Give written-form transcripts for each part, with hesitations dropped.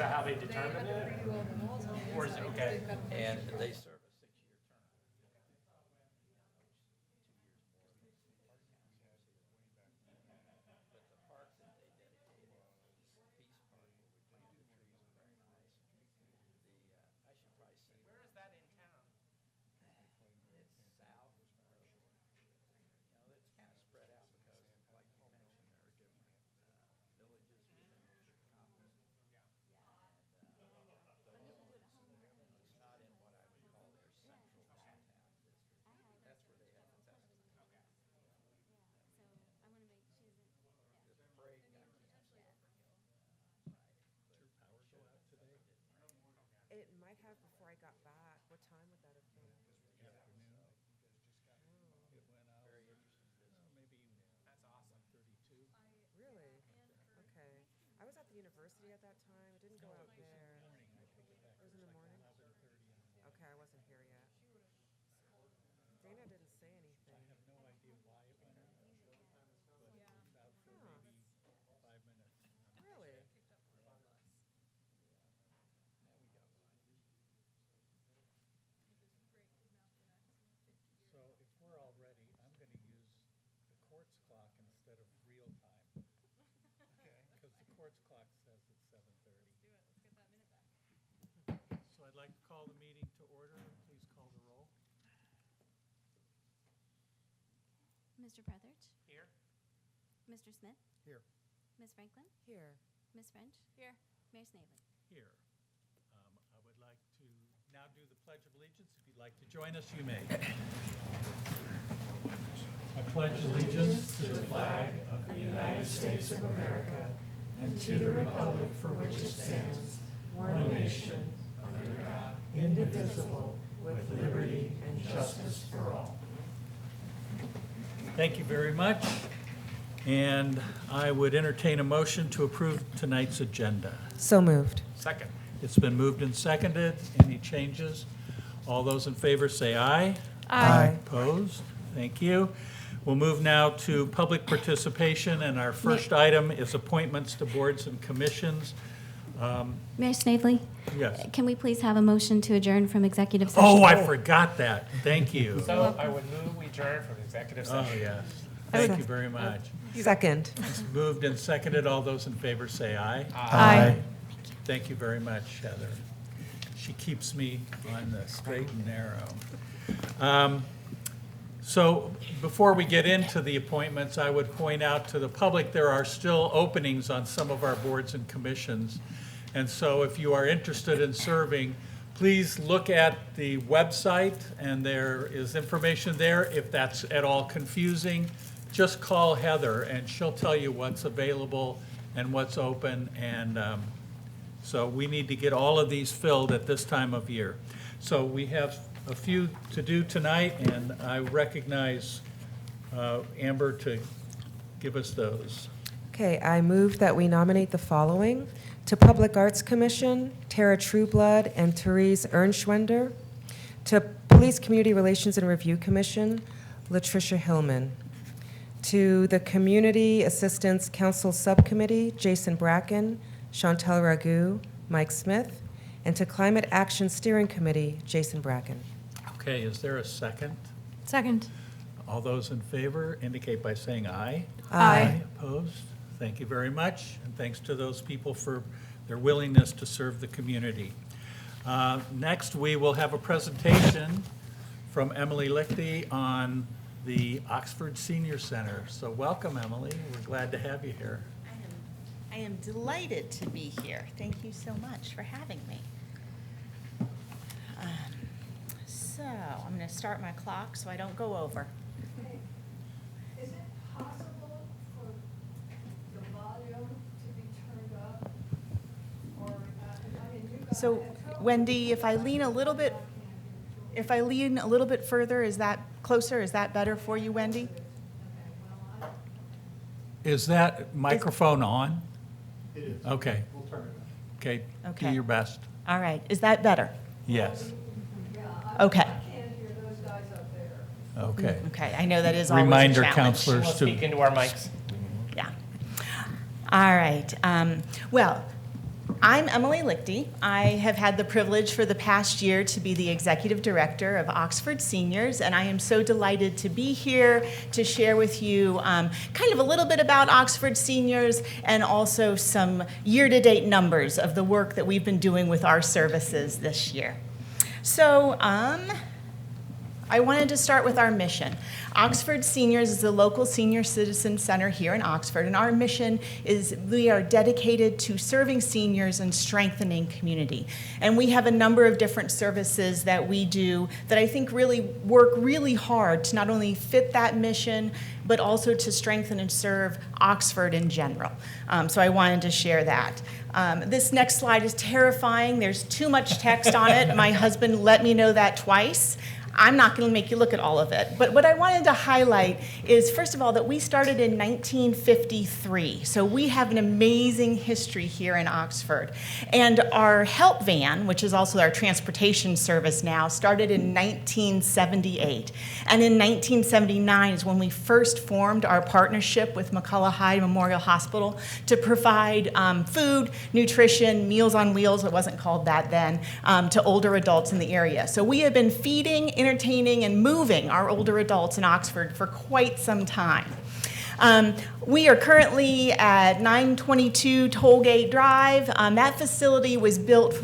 that how they determine it? Or is it okay? And they serve a 6-year term. But the park that they dedicated, Peace Park, where we planted the trees, are very nice. I should probably say. Where is that in town? It's south. It's kind of spread out because, like you mentioned, there are different villages within Chicago. It's not in what I would call their central downtown district. That's where they have the festival. The parade got canceled. Did your power go out today? It might have before I got back. What time would that have been? Afternoon. It went out. Very interesting. Maybe That's awesome. 1:32. Really? Okay. I was at the university at that time. It didn't go out there. Morning, I take it back. It was in the morning? 11:30 in the morning. Okay, I wasn't here yet. Dana didn't say anything. I have no idea why it went out, but it was out for maybe 5 minutes. Really? Yeah, we got one. So if we're all ready, I'm going to use the court's clock instead of real time. Okay. Because the court's clock says it's 7:30. Let's do it. Let's get that minute back. So I'd like to call the meeting to order. Please call the roll. Mr. Prethridge, Here? Mr. Smith, Here. Ms. Franklin, Here. Ms. French, Here. Mayor Snavely. Here. I would like to now do the Pledge of Allegiance. If you'd like to join us, you may. I pledge allegiance to the flag of the United States of America and to the republic for which it stands, one nation, under God, indivisible, with liberty and justice for all. Thank you very much. And I would entertain a motion to approve tonight's agenda. So moved. Second. It's been moved and seconded. Any changes? All those in favor say aye. Aye. Opposed? Thank you. We'll move now to public participation, and our first item is appointments to boards and commissions. Mayor Snavely, Yes. can we please have a motion to adjourn from executive session? Oh, I forgot that. Thank you. So I would move we adjourn from executive Oh, session. yes. Thank you very much. Second. It's moved and seconded. All those in favor say aye. Aye. Thank you very much, Heather. She keeps me on the straight and narrow. So before we get into the appointments, I would point out to the public, there are still openings on some of our boards and commissions. And so if you are interested in serving, please look at the website, and there is information there. If that's at all confusing, just call Heather, and she'll tell you what's available and what's open. And so we need to get all of these filled at this time of year. So we have a few to do tonight, and I recognize Amber to give us those. Okay, I move that we nominate the following: to Public Arts Commission, Tara Trueblood and Therese Ernschwender; to Police Community Relations and Review Commission, Latricia Hillman; to the Community Assistance Council Subcommittee, Jason Bracken, Chantel Ragu, Mike Smith; and to Climate Action Steering Committee, Jason Bracken. Okay, is there a second? Second. All those in favor indicate by saying aye. Aye. Opposed? Thank you very much, and thanks to those people for their willingness to serve the community. Next, we will have a presentation from Emily Lichty on the Oxford Senior Center. So welcome, Emily. We're glad to have you here. I am delighted to be here. Thank you so much for having me. So I'm going to start my clock so I don't go over. Is it possible for the volume to be turned up? Or, I mean, you guys. So Wendy, if I lean a little bit further, is that closer? Is that better for you, Wendy? Is that microphone on? It is. Okay. We'll turn it on. Okay, do Okay. your best. All right. Is that better? Yes. Okay. I can't hear those guys up there. Okay. Okay. I know that is always Reminder, a challenge. counselors, We'll speak to into our mics. Yeah. All right. Well, I'm Emily Lichty. I have had the privilege for the past year to be the executive director of Oxford Seniors, and I am so delighted to be here to share with you kind of a little bit about Oxford Seniors and also some year-to-date numbers of the work that we've been doing with our services this year. So, I wanted to start with our mission. Oxford Seniors is a local senior citizen center here in Oxford, and our mission is we are dedicated to serving seniors and strengthening community. And we have a number of different services that we do that I think really work really hard to not only fit that mission, but also to strengthen and serve Oxford in general. So I wanted to share that. This next slide is terrifying. There's too much text on it. My husband let me know that twice. I'm not going to make you look at all of it. But what I wanted to highlight is, first of all, that we started in 1953. So we have an amazing history here in Oxford. And our help van, which is also our transportation service now, started in 1978. And in 1979 is when we first formed our partnership with McCullough Hyde Memorial Hospital to provide food, nutrition, Meals on Wheels, it wasn't called that then, to older adults in the area. So we have been feeding, entertaining, and moving our older adults in Oxford for quite some time. We are currently at 922 Tollgate Drive. That facility was built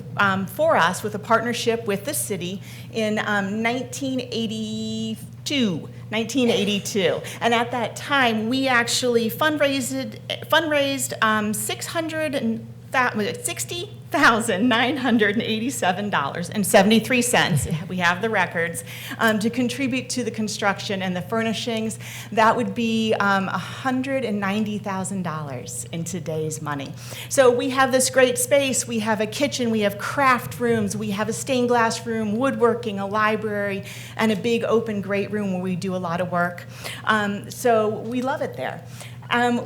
for us with a partnership with the city in 1982. And at that time, we actually fundraised $60,987.73. We have the records to contribute to the construction and the furnishings. That would be $190,000 in today's money. So we have this great space. We have a kitchen. We have craft rooms. We have a stained glass room, woodworking, a library, and a big open great room where we do a lot of work. So we love it there.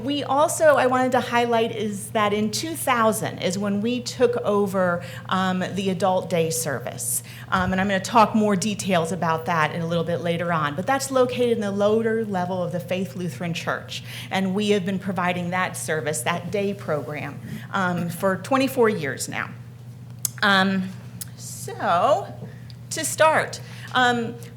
We also, I wanted to highlight is that in 2000 is when we took over the adult day service. And I'm going to talk more details about that in a little bit later on. But that's located in the lower level of the Faith Lutheran Church. And we have been providing that service, that day program, for 24 years now. So, to start,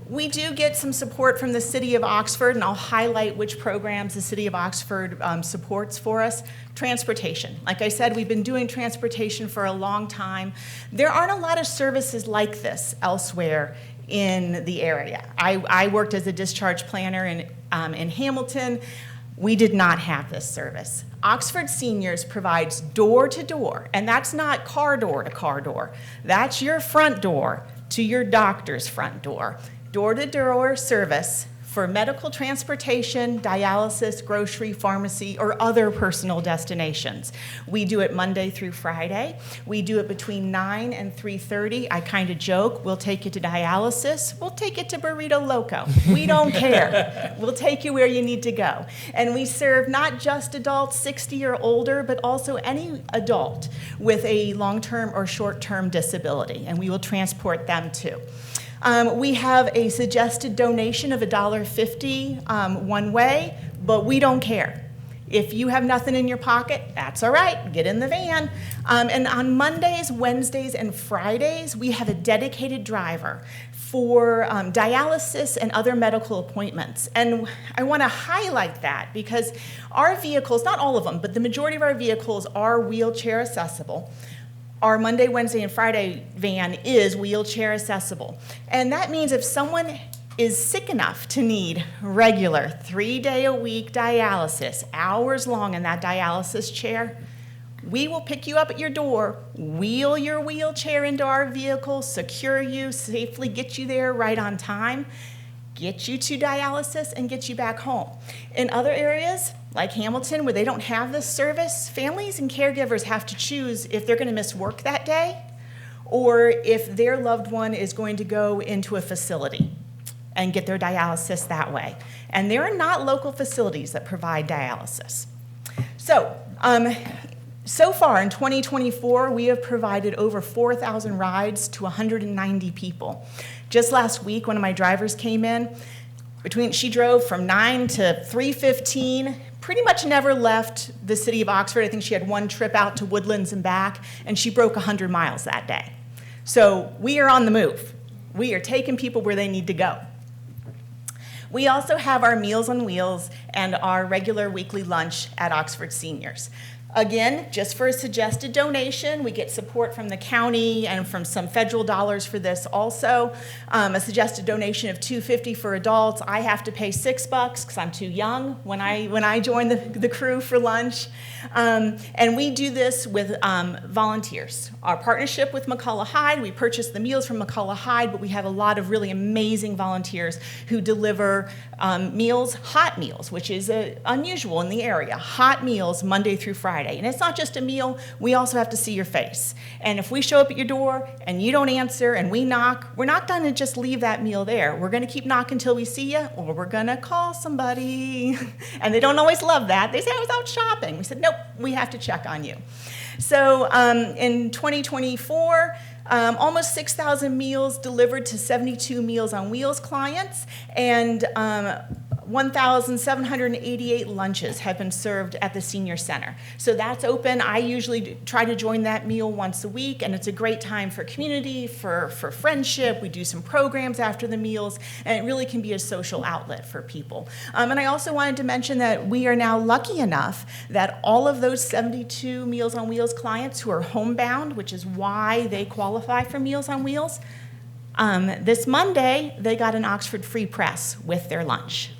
we do get some support from the City of Oxford, and I'll highlight which programs the City of Oxford supports for us. Transportation. Like I said, we've been doing transportation for a long time. There aren't a lot of services like this elsewhere in the area. I worked as a discharge planner in Hamilton. We did not have this service. Oxford Seniors provides door-to-door, and that's not car door to car door. That's your front door to your doctor's front door. Door-to-door service for medical transportation, dialysis, grocery, pharmacy, or other personal destinations. We do it Monday through Friday. We do it between 9 and 3:30. I kind of joke, we'll take you to dialysis, we'll take you to Burrito Loco. We don't care. We'll take you where you need to go. And we serve not just adults 60 or older, but also any adult with a long-term or short-term disability, and we will transport them too. We have a suggested donation of $1.50 one way, but we don't care. If you have nothing in your pocket, that's all right, get in the van. And on Mondays, Wednesdays, and Fridays, we have a dedicated driver for dialysis and other medical appointments. And I want to highlight that because our vehicles, not all of them, but the majority of our vehicles are wheelchair accessible. Our Monday, Wednesday, and Friday van is wheelchair accessible. And that means if someone is sick enough to need regular 3-day-a-week dialysis, hours long in that dialysis chair, we will pick you up at your door, wheel your wheelchair into our vehicle, secure you, safely get you there right on time, get you to dialysis, and get you back home. In other areas, like Hamilton, where they don't have this service, families and caregivers have to choose if they're going to miss work that day or if their loved one is going to go into a facility and get their dialysis that way. And there are not local facilities that provide dialysis. So far in 2024, we have provided over 4,000 rides to 190 people. Just last week, one of my drivers came in. She drove from 9 to 3:15, pretty much never left the city of Oxford. I think she had one trip out to Woodlands and back, and she broke 100 miles that day. So we are on the move. We are taking people where they need to go. We also have our Meals on Wheels and our regular weekly lunch at Oxford Seniors. Again, just for a suggested donation, we get support from the county and from some federal dollars for this also. A suggested donation of $2.50 for adults. I have to pay $6 because I'm too young when I join the crew for lunch. And we do this with volunteers. Our partnership with McCullough Hyde, we purchase the meals from McCullough Hyde, but we have a lot of really amazing volunteers who deliver meals, hot meals, which is unusual in the area. Hot meals Monday through Friday. And it's not just a meal, we also have to see your face. And if we show up at your door and you don't answer and we knock, we're not going to just leave that meal there. We're going to keep knocking until we see you, or we're going to call somebody. And they don't always love that. They say, I was out shopping. We said, nope, we have to check on you. So in 2024, almost 6,000 meals delivered to 72 Meals on Wheels clients, and 1,788 lunches have been served at the senior center. So that's open. I usually try to join that meal once a week, and it's a great time for community, for friendship. We do some programs after the meals, and it really can be a social outlet for people. And I also wanted to mention that we are now lucky enough that all of those 72 Meals on Wheels clients who are homebound, which is why they qualify for Meals on Wheels, this Monday, they got an Oxford Free Press with their lunch.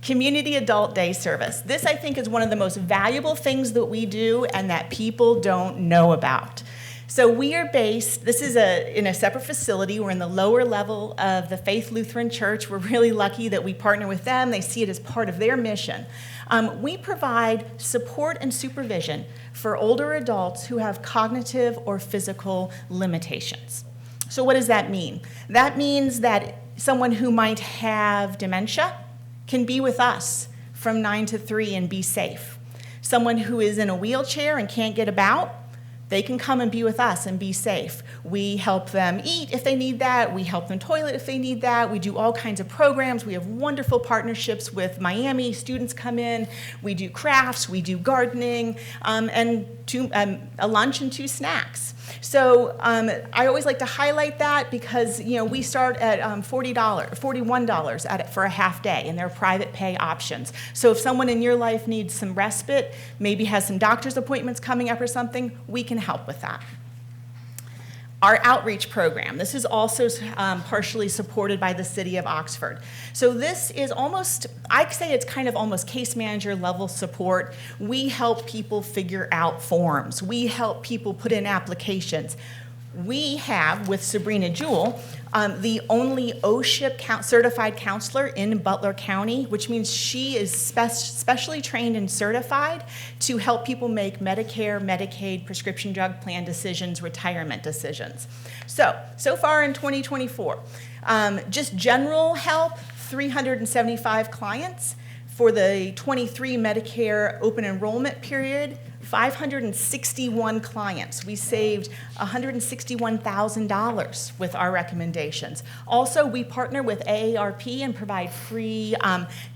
Community Adult Day Service. This, I think, is one of the most valuable things that we do and that people don't know about. So we are based, this is in a separate facility. We're in the lower level of the Faith Lutheran Church. We're really lucky that we partner with them. They see it as part of their mission. We provide support and supervision for older adults who have cognitive or physical limitations. So what does that mean? That means that someone who might have dementia can be with us from 9 to 3 and be safe. Someone who is in a wheelchair and can't get about, they can come and be with us and be safe. We help them eat if they need that. We help them toilet if they need that. We do all kinds of programs. We have wonderful partnerships with Miami. Students come in. We do crafts. We do gardening, and a lunch and 2 snacks. So I always like to highlight that because we start at $41 for a half day, and they're private pay options. So if someone in your life needs some respite, maybe has some doctor's appointments coming up or something, we can help with that. Our outreach program, this is also partially supported by the City of Oxford. So this is almost, I'd say it's kind of almost case manager level support. We help people figure out forms. We help people put in applications. We have, with Sabrina Jewell, the only OSHIP certified counselor in Butler County, which means she is specially trained and certified to help people make Medicare, Medicaid, prescription drug plan decisions, retirement decisions. So far in 2024, just general help, 375 clients. For the 23 Medicare open enrollment period, 561 clients. We saved $161,000 with our recommendations. Also, we partner with AARP and provide free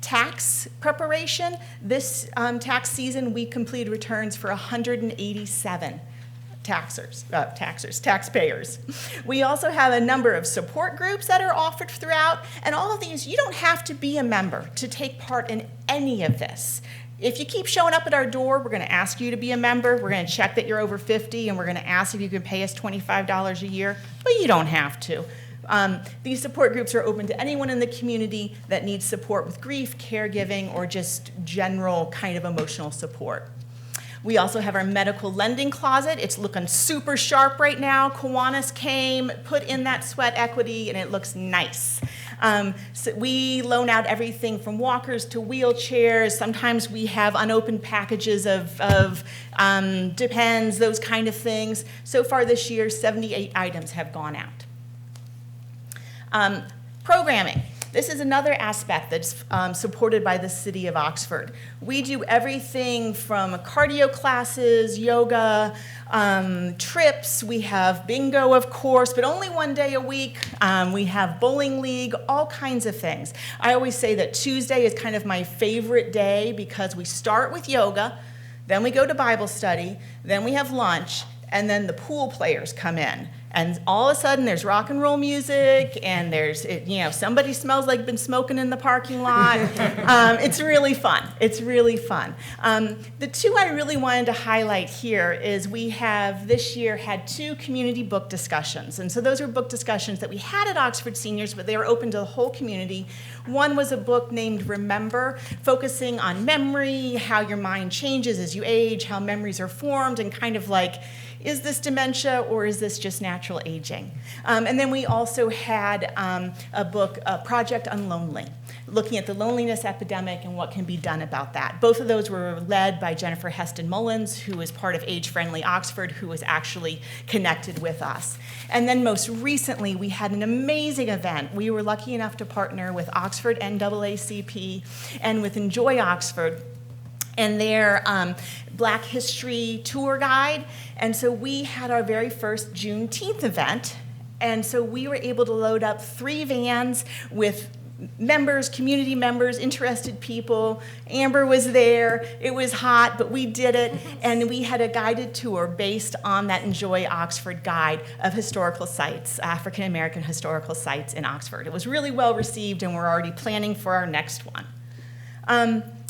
tax preparation. This tax season, we completed returns for 187 taxpayers. We also have a number of support groups that are offered throughout, and all of these, you don't have to be a member to take part in any of this. If you keep showing up at our door, we're going to ask you to be a member. We're going to check that you're over 50, and we're going to ask if you can pay us $25 a year, but you don't have to. These support groups are open to anyone in the community that needs support with grief, caregiving, or just general kind of emotional support. We also have our medical lending closet. It's looking super sharp right now. Kiwanis came, put in that sweat equity, and it looks nice. So we loan out everything from walkers to wheelchairs. Sometimes we have unopened packages of Depends, those kind of things. So far this year, 78 items have gone out. Programming. this is another aspect that's supported by the city of Oxford. We do everything from cardio classes, yoga, trips. We have bingo, of course, but only one day a week. We have bowling league, all kinds of things. I always say that Tuesday is kind of my favorite day because we start with yoga, then we go to Bible study, then we have lunch, and then the pool players come in. And all of a sudden, there's rock and roll music, and somebody smells like been smoking in the parking lot. It's really fun. It's really fun. The two I really wanted to highlight here is we have this year had 2 community book discussions. And so those are book discussions that we had at Oxford Seniors, but they were open to the whole community. One was a book named Remember, focusing on memory, how your mind changes as you age, how memories are formed, and kind of like, is this dementia or is this just natural aging? And then we also had a book, Project Unlonely, looking at the loneliness epidemic and what can be done about that. Both of those were led by Jennifer Heston Mullins, who is part of Age Friendly Oxford, who was actually connected with us. And then most recently, we had an amazing event. We were lucky enough to partner with Oxford NAACP and with Enjoy Oxford and their Black History tour guide. And so we had our very first Juneteenth event. And so we were able to load up 3 vans with members, community members, interested people. Amber was there. It was hot, but we did it. And we had a guided tour based on that Enjoy Oxford guide of historical sites, African American historical sites in Oxford. It was really well received, and we're already planning for our next one.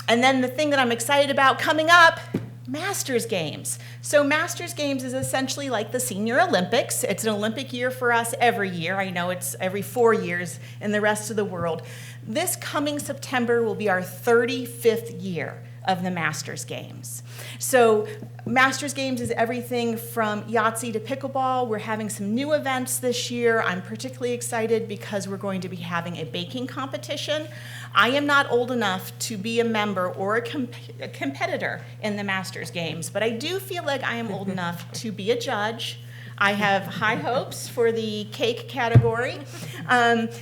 And then the thing that I'm excited about coming up, Masters Games. So Masters Games is essentially like the Senior Olympics. It's an Olympic year for us every year. I know it's every 4 years in the rest of the world. This coming September will be our 35th year of the Masters Games. So Masters Games is everything from Yahtzee to pickleball. We're having some new events this year. I'm particularly excited because we're going to be having a baking competition. I am not old enough to be a member or a competitor in the Masters Games, but I do feel like I am old enough to be a judge. I have high hopes for the cake category.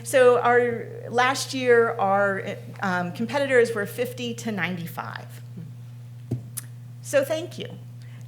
So last year, our competitors were 50 to 95. So thank you.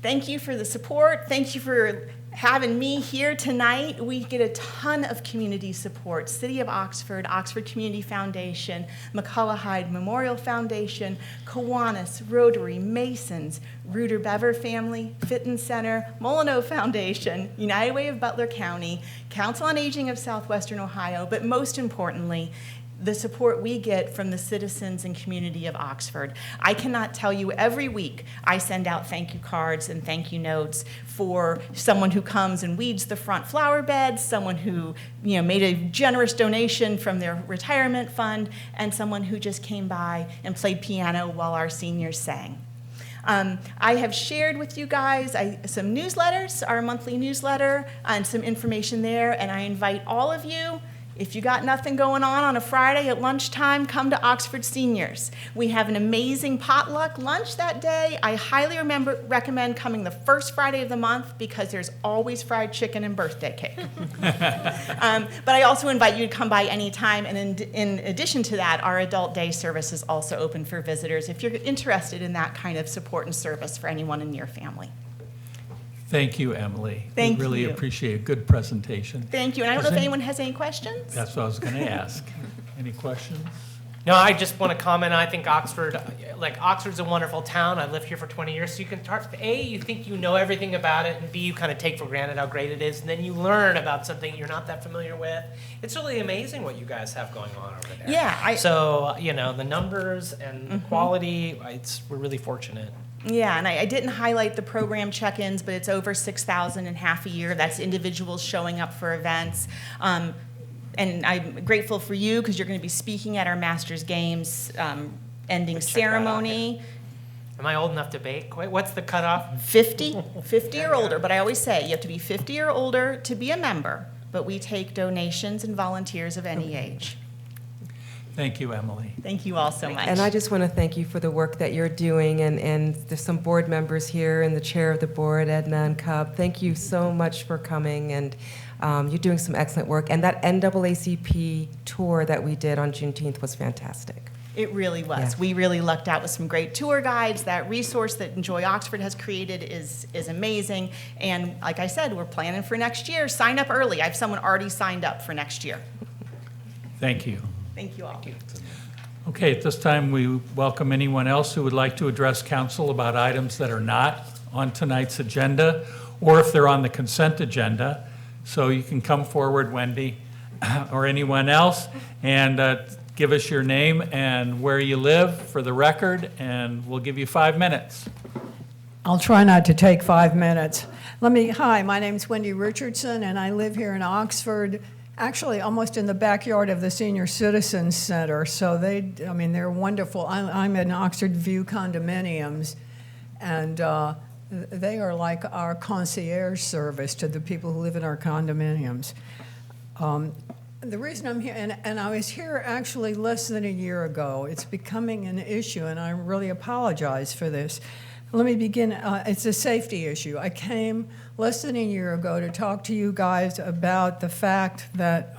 Thank you for the support. Thank you for having me here tonight. We get a ton of community support. City of Oxford, Oxford Community Foundation, McCullough Hyde Memorial Foundation, Kiwanis, Rotary, Masons, Reuter Bever Family, Fitton Center, Molyneux Foundation, United Way of Butler County, Council on Aging of Southwestern Ohio, but most importantly, the support we get from the citizens and community of Oxford. I cannot tell you, every week I send out thank you cards and thank you notes for someone who comes and weeds the front flower beds, someone who made a generous donation from their retirement fund, and someone who just came by and played piano while our seniors sang. I have shared with you guys some newsletters, our monthly newsletter, and some information there, and I invite all of you, if you got nothing going on a Friday at lunchtime, come to Oxford Seniors. We have an amazing potluck lunch that day. I highly recommend coming the first Friday of the month because there's always fried chicken and birthday cake. But I also invite you to come by anytime, and in addition to that, our adult day service is also open for visitors if you're interested in that kind of support and service for anyone in your family. Thank you, Emily. Thank We really you. appreciate a good presentation. Thank you, and I don't know if anyone has any questions? That's what I was going to ask. Any questions? No, I just want to comment. I think Oxford's a wonderful town. I lived here for 20 years, so you can you think you know everything about it, and B, you kind of take for granted how great it is, and then you learn about something you're not that familiar with. It's really amazing what you guys have going on over there. Yeah, So, the numbers and the quality, we're really fortunate. Yeah, and I didn't highlight the program check-ins, but it's over 6,000 in half a year. That's individuals showing up for events. And I'm grateful for you because you're going to be speaking at our Masters Games ending ceremony. Am I old enough to bake? Wait, what's the cutoff? 50 or older, but I always say you have to be 50 or older to be a member, but we take donations and volunteers of any age. Thank you, Emily. Thank you all so much. And I just want to thank you for the work that you're doing, and there's some board members here, and the chair of the board, Edna and Cub. Thank you so much for coming, and you're doing some excellent work. And that NAACP tour that we did on Juneteenth was fantastic. It really was. Yeah. We really lucked out with some great tour guides. That resource that Enjoy Oxford has created is amazing. And like I said, we're planning for next year. Sign up early. I have someone already signed up for next year. Thank you. Thank you all. Okay, at this time, we welcome anyone else who would like to address council about items that are not on tonight's agenda, or if they're on the consent agenda. So you can come forward, Wendy, or anyone else, and give us your name and where you live for the record, and we'll give you 5 minutes. I'll try not to take 5 minutes. Hi, my name's Wendy Richardson, and I live here in Oxford, actually almost in the backyard of the Senior Citizens Center. So they're wonderful. I'm in Oxford View condominiums, and they are like our concierge service to the people who live in our condominiums. The reason I'm here, and I was here actually less than a year ago. It's becoming an issue, and I really apologize for this. Let me begin. It's a safety issue. I came less than a year ago to talk to you guys about the fact that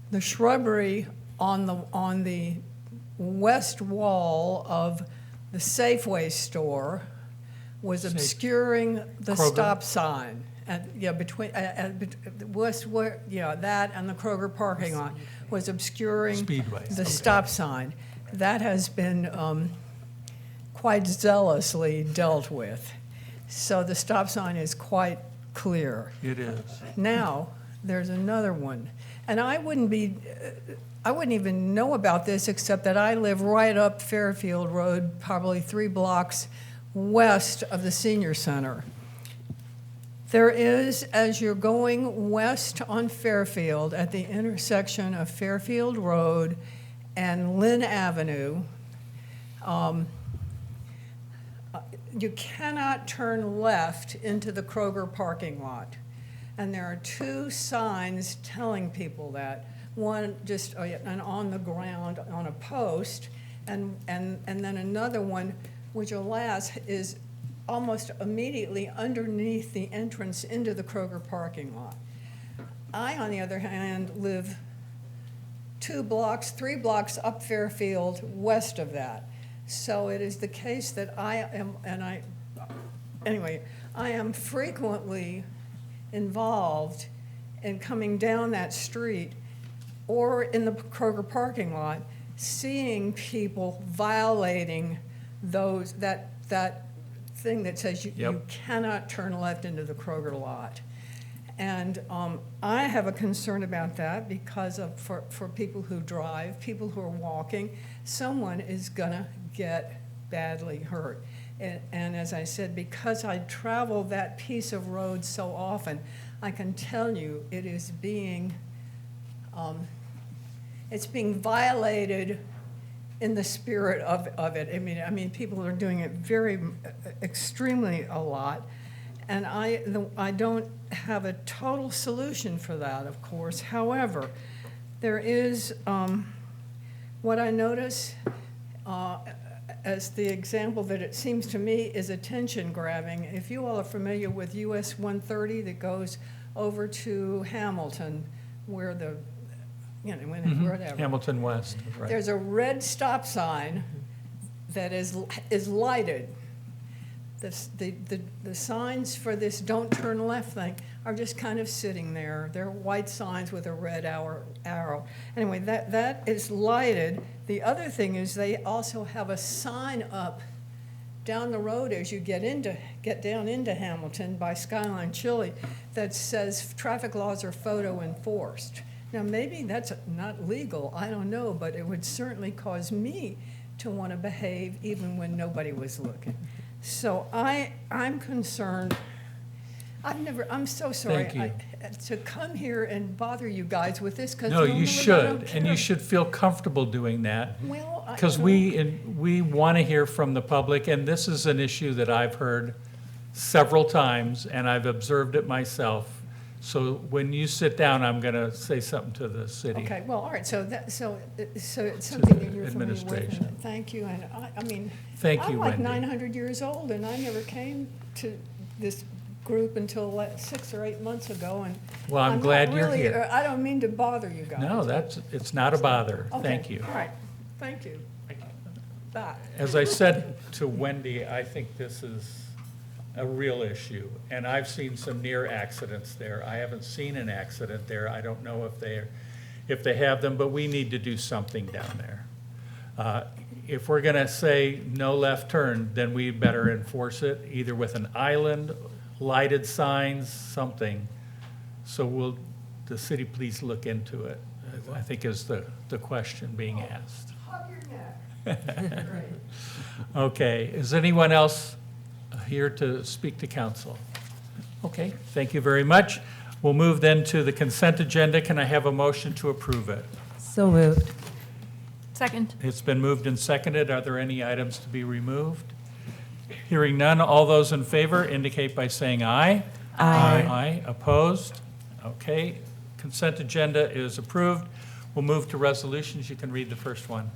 the shrubbery on the west wall of the Safeway store was obscuring the Kroger? stop sign. Between west, that and the Kroger parking lot was obscuring Speedway, the okay. stop sign. That has been quite zealously dealt with. So the stop sign is quite clear. It is. Now, there's another one. And I wouldn't even know about this except that I live right up Fairfield Road, probably 3 blocks west of the Senior Center. There is, as you're going west on Fairfield, at the intersection of Fairfield Road and Lynn Avenue, you cannot turn left into the Kroger parking lot. And there are 2 signs telling people that. One just and on the ground on a post, and then another one, which alas is almost immediately underneath the entrance into the Kroger parking lot. I, on the other hand, live 3 blocks up Fairfield west of that. So it is the case that I am frequently involved in coming down that street or in the Kroger parking lot, seeing people violating that thing that says you cannot turn left into the Kroger lot. And I have a concern about that because for people who drive, people who are walking, someone is gonna get badly hurt. And as I said, because I travel that piece of road so often, I can tell you it is being violated in the spirit of it. I mean, people are doing it extremely a lot. And I don't have a total solution for that, of course. However, there is what I notice as the example that it seems to me is attention grabbing. If you all are familiar with US 130 that goes over to Hamilton, where whatever. Hamilton West, right. There's a red stop sign that is lighted. The signs for this don't turn left thing are just kind of sitting there. They're white signs with a red arrow. Anyway, that is lighted. The other thing is they also have a sign up down the road as you get down into Hamilton by Skyline Chili that says traffic laws are photo enforced. Now maybe that's not legal, I don't know, but it would certainly cause me to want to behave even when nobody was looking. So I'm concerned. I'm so sorry Thank you. to come here and bother you guys with this because No, you should, and you should feel comfortable doing that. Well, Because we want to hear from the public, and this is an issue that I've heard several times, and I've observed it myself. So when you sit down, I'm going to say something to the city. Okay, well, all right, so it's something that you're familiar with. administration. And thank you, and I mean, Thank you, I'm like Wendy. 900 years old, and I never came to this group until 6 or 8 months ago, and Well, I'm not glad you're really- here. I don't mean to bother you guys. No, it's not a bother. Okay, Thank you. All right, thank you. Bye. As I said to Wendy, I think this is a real issue, and I've seen some near accidents there. I haven't seen an accident there. I don't know if they have them, but we need to do something down there. If we're gonna say no left turn, then we better enforce it, either with an island, lighted signs, something. So will the city please look into it, I think is the question being asked. Hug your neck. Great. Okay, is anyone else here to speak to council? Okay, thank you very much. We'll move then to the consent agenda. Can I have a motion to approve it? So moved. Second. It's been moved and seconded. Are there any items to be removed? Hearing none, all those in favor indicate by saying aye. Aye. Aye, opposed? Okay, consent agenda is approved. We'll move to resolutions. You can read the first one.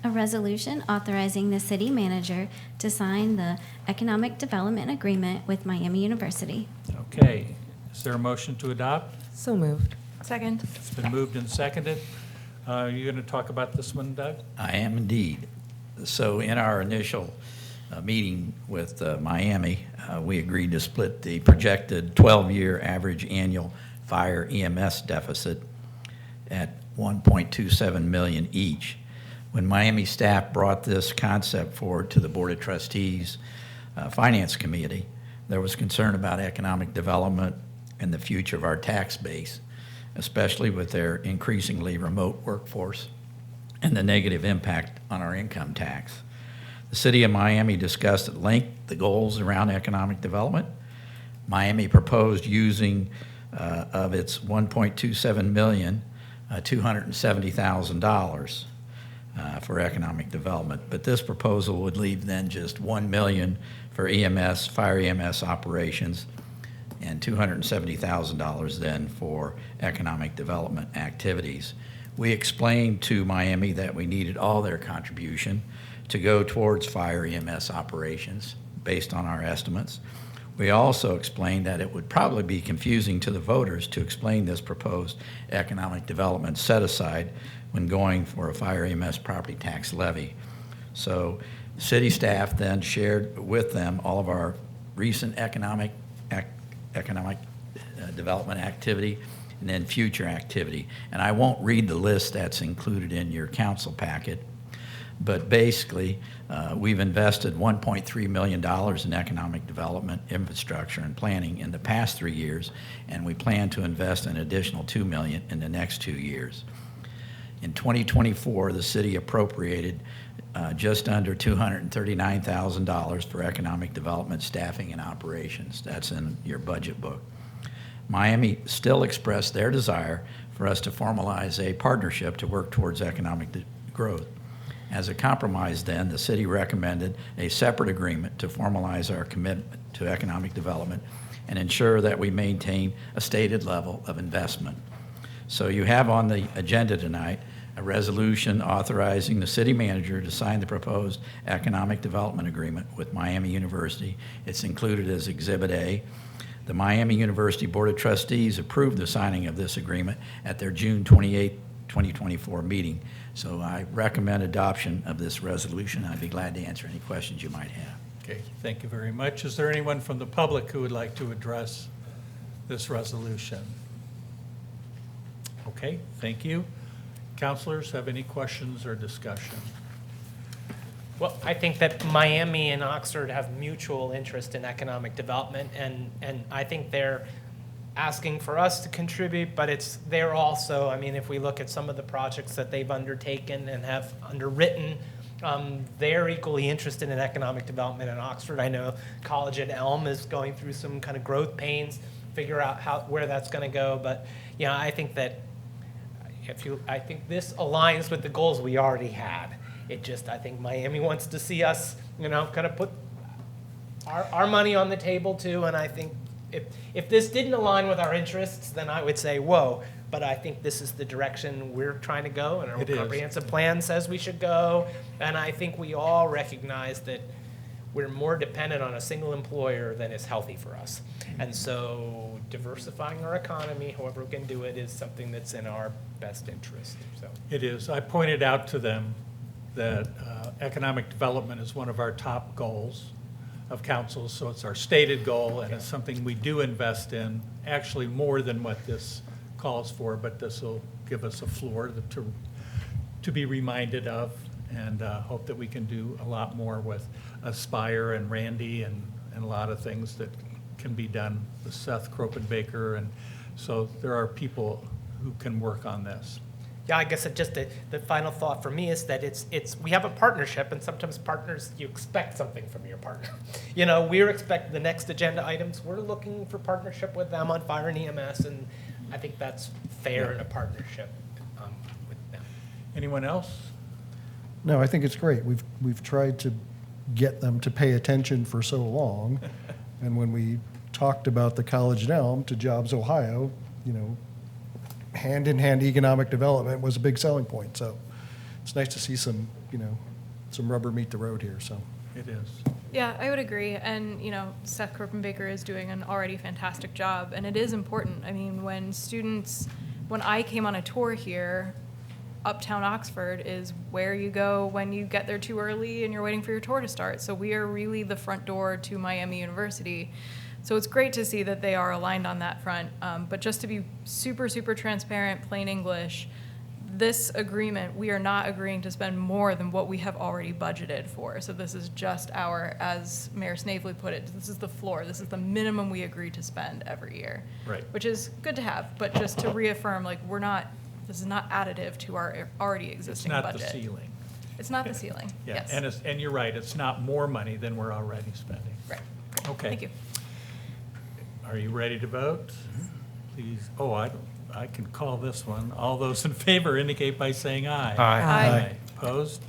A resolution authorizing the city manager to sign the economic development agreement with Miami University. Okay, is there a motion to adopt? So moved. Second. It's been moved and seconded. You going to talk about this one, Doug? I am indeed. So in our initial meeting with Miami, we agreed to split the projected 12-year average annual fire EMS deficit at $1.27 million each. When Miami staff brought this concept forward to the Board of Trustees Finance Committee, there was concern about economic development and the future of our tax base, especially with their increasingly remote workforce and the negative impact on our income tax. The City of Miami discussed at length the goals around economic development. Miami proposed using of its $1.27 million, $270,000 for economic development. But this proposal would leave then just $1 million for EMS, fire EMS operations, and $270,000 then for economic development activities. We explained to Miami that we needed all their contribution to go towards fire EMS operations based on our estimates. We also explained that it would probably be confusing to the voters to explain this proposed economic development set aside when going for a fire EMS property tax levy. So city staff then shared with them all of our recent economic development activity and then future activity. And I won't read the list that's included in your council packet, but basically we've invested $1.3 million in economic development, infrastructure, and planning in the past 3 years, and we plan to invest an additional $2 million in the next 2 years. In 2024, the city appropriated just under $239,000 for economic development, staffing, and operations. That's in your budget book. Miami still expressed their desire for us to formalize a partnership to work towards economic growth. As a compromise then, the city recommended a separate agreement to formalize our commitment to economic development and ensure that we maintain a stated level of investment. So you have on the agenda tonight a resolution authorizing the city manager to sign the proposed economic development agreement with Miami University. It's included as Exhibit A. The Miami University Board of Trustees approved the signing of this agreement at their June 28, 2024 meeting. So I recommend adoption of this resolution. I'd be glad to answer any questions you might have. Okay, thank you very much. Is there anyone from the public who would like to address this resolution? Okay, thank you. Councilors, have any questions or discussion? Well, I think that Miami and Oxford have mutual interest in economic development, and I think they're asking for us to contribute, but they're also, I mean, if we look at some of the projects that they've undertaken and have underwritten, they're equally interested in economic development in Oxford. I know College at Elm is going through some kind of growth pains, figure out where that's going to go, but yeah, I think that I think this aligns with the goals we already had. I think Miami wants to see us, kind of put our money on the table too, and I think if this didn't align with our interests, then I would say, whoa. But I think this is the direction we're trying to go, and our It is. comprehensive plan says we should go. And I think we all recognize that we're more dependent on a single employer than is healthy for us. And so diversifying our economy, however we can do it, is something that's in our best interest, so. It is. I pointed out to them that economic development is one of our top goals of council, so it's our stated goal, and it's something we do invest in, actually more than what this calls for, but this will give us a floor to be reminded of, and hope that we can do a lot more with Aspire and Randy and a lot of things that can be done with Seth Kropenbaker, and so there are people who can work on this. Yeah, I guess the final thought for me is that we have a partnership, and sometimes partners, you expect something from your partner. You know, we're expecting the next agenda items, we're looking for partnership with them on fire and EMS, and I think that's fair in a partnership with them. Anyone else? No, I think it's great. We've tried to get them to pay attention for so long. And when we talked about the College at Elm to Jobs Ohio, you know, hand-in-hand economic development was a big selling point. So it's nice to see some rubber meet the road here, so. It is. Yeah, I would agree. And, Seth Kropenbaker is doing an already fantastic job. And it is important. I mean, when I came on a tour here, Uptown Oxford is where you go when you get there too early and you're waiting for your tour to start. So we are really the front door to Miami University. So it's great to see that they are aligned on that front. But just to be super, super transparent, plain English, this agreement, we are not agreeing to spend more than what we have already budgeted for. So this is just as Mayor Snavely put it, this is the floor. This is the minimum we agree to spend every year. Right. Which is good to have, but just to reaffirm, this is not additive to our already It's existing not budget. the ceiling. It's not the ceiling, Yeah, yes. and you're right, it's not more money than we're already spending. Right. Okay. Thank you. Are you ready to vote? Please, I can call this one. All those in favor indicate by saying aye. Aye. Opposed?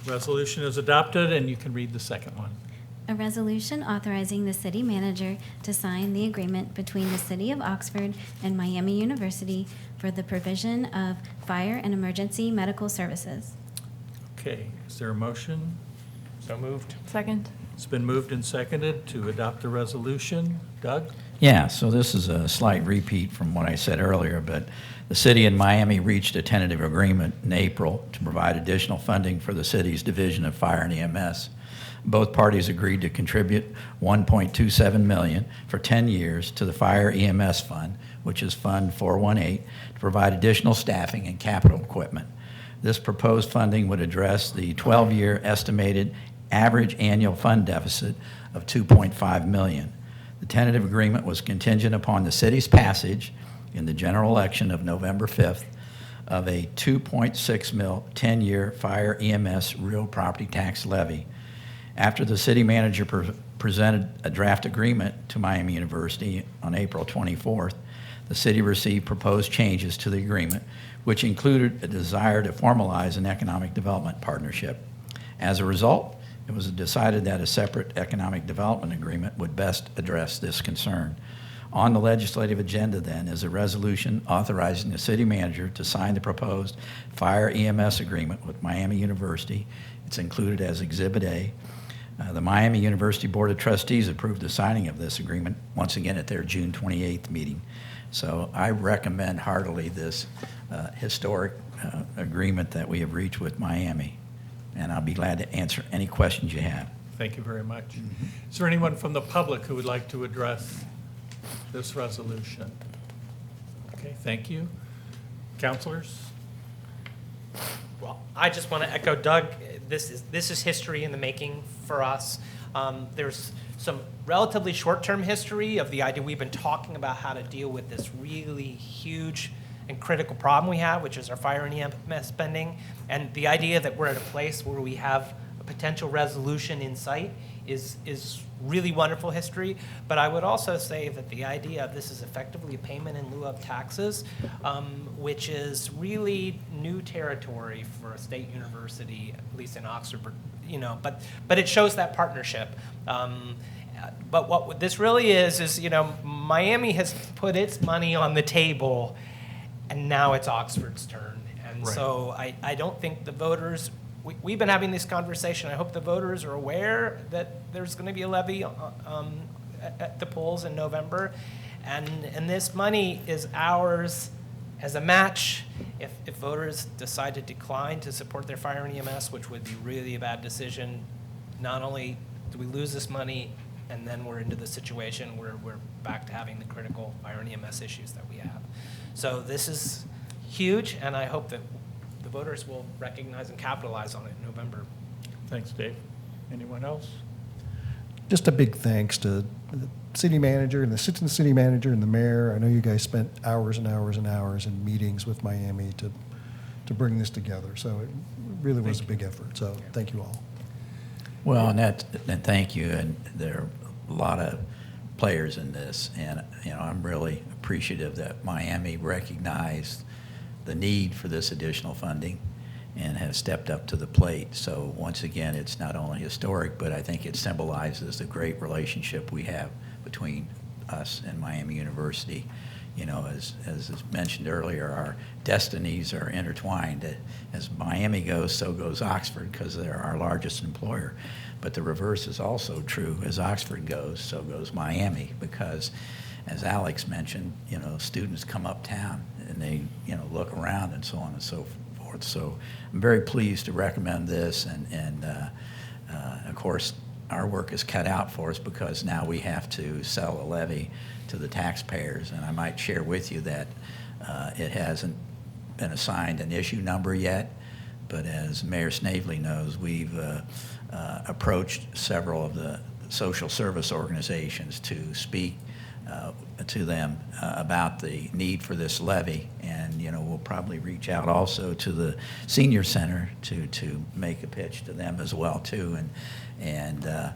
Resolution is adopted, and you can read the second one. A resolution authorizing the city manager to sign the agreement between the City of Oxford and Miami University for the provision of fire and emergency medical services. Okay, is there a motion? So moved. Second. It's been moved and seconded to adopt the resolution. Doug? Yeah, so this is a slight repeat from what I said earlier, but the city and Miami reached a tentative agreement in April to provide additional funding for the city's division of fire and EMS. Both parties agreed to contribute $1.27 million for 10 years to the Fire EMS Fund, which is Fund 418, to provide additional staffing and capital equipment. This proposed funding would address the 12-year estimated average annual fund deficit of $2.5 million. The tentative agreement was contingent upon the city's passage in the general election of November 5th of a $2.6 million 10-year fire EMS real property tax levy. After the city manager presented a draft agreement to Miami University on April 24th, the city received proposed changes to the agreement, which included a desire to formalize an economic development partnership. As a result, it was decided that a separate economic development agreement would best address this concern. On the legislative agenda, then, is a resolution authorizing the city manager to sign the proposed fire EMS agreement with Miami University. It's included as Exhibit A. The Miami University Board of Trustees approved the signing of this agreement, once again at their June 28th meeting. So I recommend heartily this historic agreement that we have reached with Miami. And I'll be glad to answer any questions you have. Thank you very much. Is there anyone from the public who would like to address this resolution? Okay, thank you. Counselors? Well, I just want to echo Doug. This is history in the making for us. There's some relatively short-term history of the idea we've been talking about how to deal with this really huge and critical problem we have, which is our fire and EMS spending. And the idea that we're at a place where we have a potential resolution in sight is really wonderful history. But I would also say that the idea of this is effectively a payment in lieu of taxes, which is really new territory for a state university, at least in Oxford, but it shows that partnership. But what this really is, you know, Miami has put its money on the table, and now it's Oxford's turn. And Right. so I don't think the voters, we've been having this conversation. I hope the voters are aware that there's going to be a levy at the polls in November. And this money is ours as a match. If voters decide to decline to support their fire and EMS, which would be really a bad decision, not only do we lose this money, and then we're into the situation where we're back to having the critical fire and EMS issues that we have. So this is huge, and I hope that the voters will recognize and capitalize on it in November. Thanks, Dave. Anyone else? Just a big thanks to the city manager and the assistant city manager and the mayor. I know you guys spent hours and hours and hours in meetings with Miami to bring this together. So it really was a big effort. So thank you all. Well, and thank you, and there are a lot of players in this, and, you know, I'm really appreciative that Miami recognized the need for this additional funding and has stepped up to the plate. So once again, it's not only historic, but I think it symbolizes the great relationship we have between us and Miami University. You know, as mentioned earlier, our destinies are intertwined. As Miami goes, so goes Oxford, because they're our largest employer. But the reverse is also true. As Oxford goes, so goes Miami, because, as Alex mentioned, you know, students come uptown and they, you know, look around and so on and so forth. So I'm very pleased to recommend this, and of course, our work is cut out for us because now we have to sell a levy to the taxpayers. And I might share with you that it hasn't been assigned an issue number yet, but as Mayor Snavely knows, we've approached several of the social service organizations to speak to them about the need for this levy. And, you know, we'll probably reach out also to the senior center to make a pitch to them as well, too. And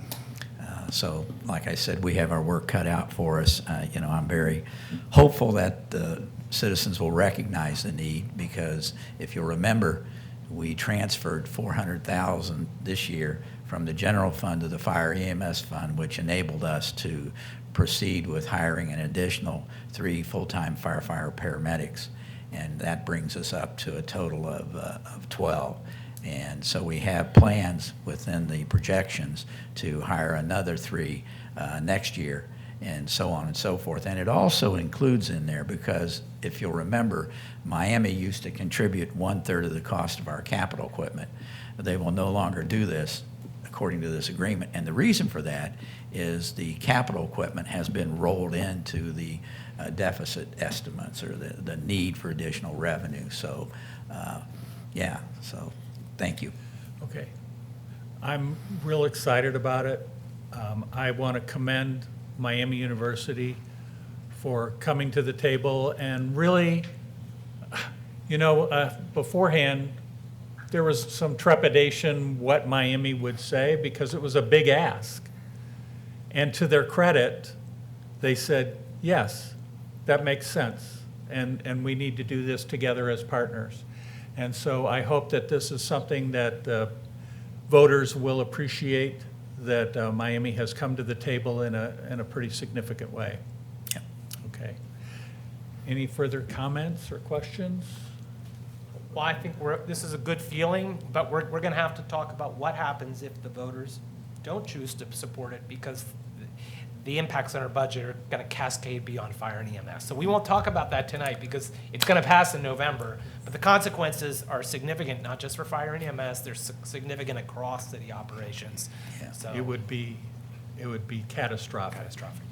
so, like I said, we have our work cut out for us. You know, I'm very hopeful that the citizens will recognize the need, because if you'll remember, we transferred $400,000 this year from the general fund to the fire EMS fund, which enabled us to proceed with hiring an additional 3 full-time firefighter paramedics, and that brings us up to a total of 12. And so we have plans within the projections to hire another 3 next year, and so on and so forth. And it also includes in there, because if you'll remember, Miami used to contribute 1/3 of the cost of our capital equipment. They will no longer do this according to this agreement. And the reason for that is the capital equipment has been rolled into the deficit estimates, or the need for additional revenue. So, yeah, so thank you. Okay. I'm real excited about it. I want to commend Miami University for coming to the table, and really, you know, beforehand, there was some trepidation what Miami would say, because it was a big ask. And to their credit, they said, yes, that makes sense, and we need to do this together as partners. And so I hope that this is something that voters will appreciate, that Miami has come to the table in a pretty significant way. Yep. Okay. Any further comments or questions? Well, I think this is a good feeling, but we're going to have to talk about what happens if the voters don't choose to support it, because the impacts on our budget are going to cascade beyond fire and EMS. So we won't talk about that tonight, because it's going to pass in November. But the consequences are significant, not just for fire and EMS, they're significant across city operations. Yeah. So It would be catastrophic. catastrophic.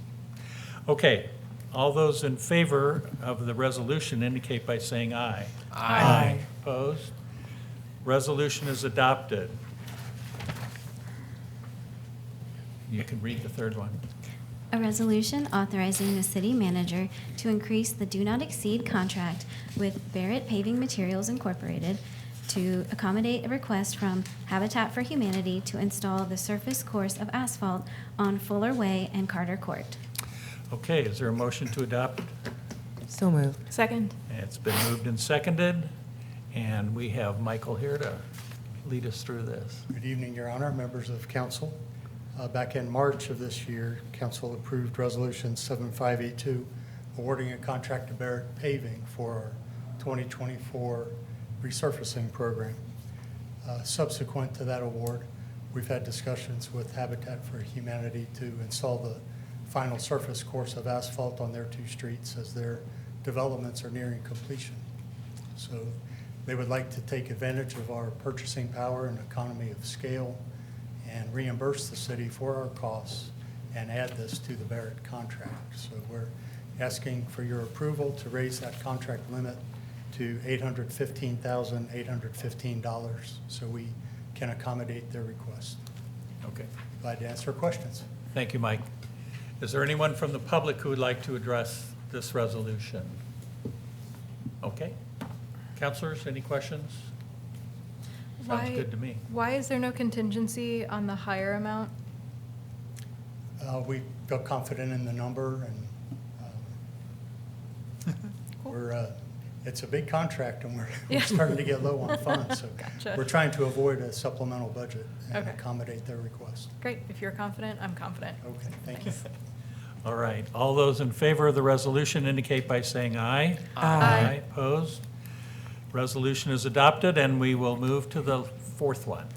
Okay, all those in favor of the resolution indicate by saying aye. Aye. Opposed? Resolution is adopted. You can read the third one. A resolution authorizing the city manager to increase the do not exceed contract with Barrett Paving Materials Incorporated to accommodate a request from Habitat for Humanity to install the surface course of asphalt on Fuller Way and Carter Court. Okay, is there a motion to adopt? So moved. Second. It's been moved and seconded, and we have Michael here to lead us through this. Good evening, Your Honor, members of council. Back in March of this year, council approved Resolution 7582, awarding a contract to Barrett Paving for our 2024 resurfacing program. Subsequent to that award, we've had discussions with Habitat for Humanity to install the final surface course of asphalt on their 2 streets as their developments are nearing completion. So they would like to take advantage of our purchasing power and economy of scale and reimburse the city for our costs and add this to the Barrett contract. So we're asking for your approval to raise that contract limit to $815,815 so we can accommodate their request. Okay. Glad to answer questions. Thank you, Mike. Is there anyone from the public who would like to address this resolution? Okay. Counselors, any questions? Sounds good to me. Why is there no contingency on the higher amount? We feel confident in the number, and it's a big contract, and we're Yeah. starting to get low on funds. So Gotcha. we're trying to avoid a supplemental budget and Okay. accommodate their request. Great, if you're confident, I'm confident. Okay, thank you. All right. All those in favor of the resolution indicate by saying aye. Aye. Opposed? Resolution is adopted, and we will move to the fourth one.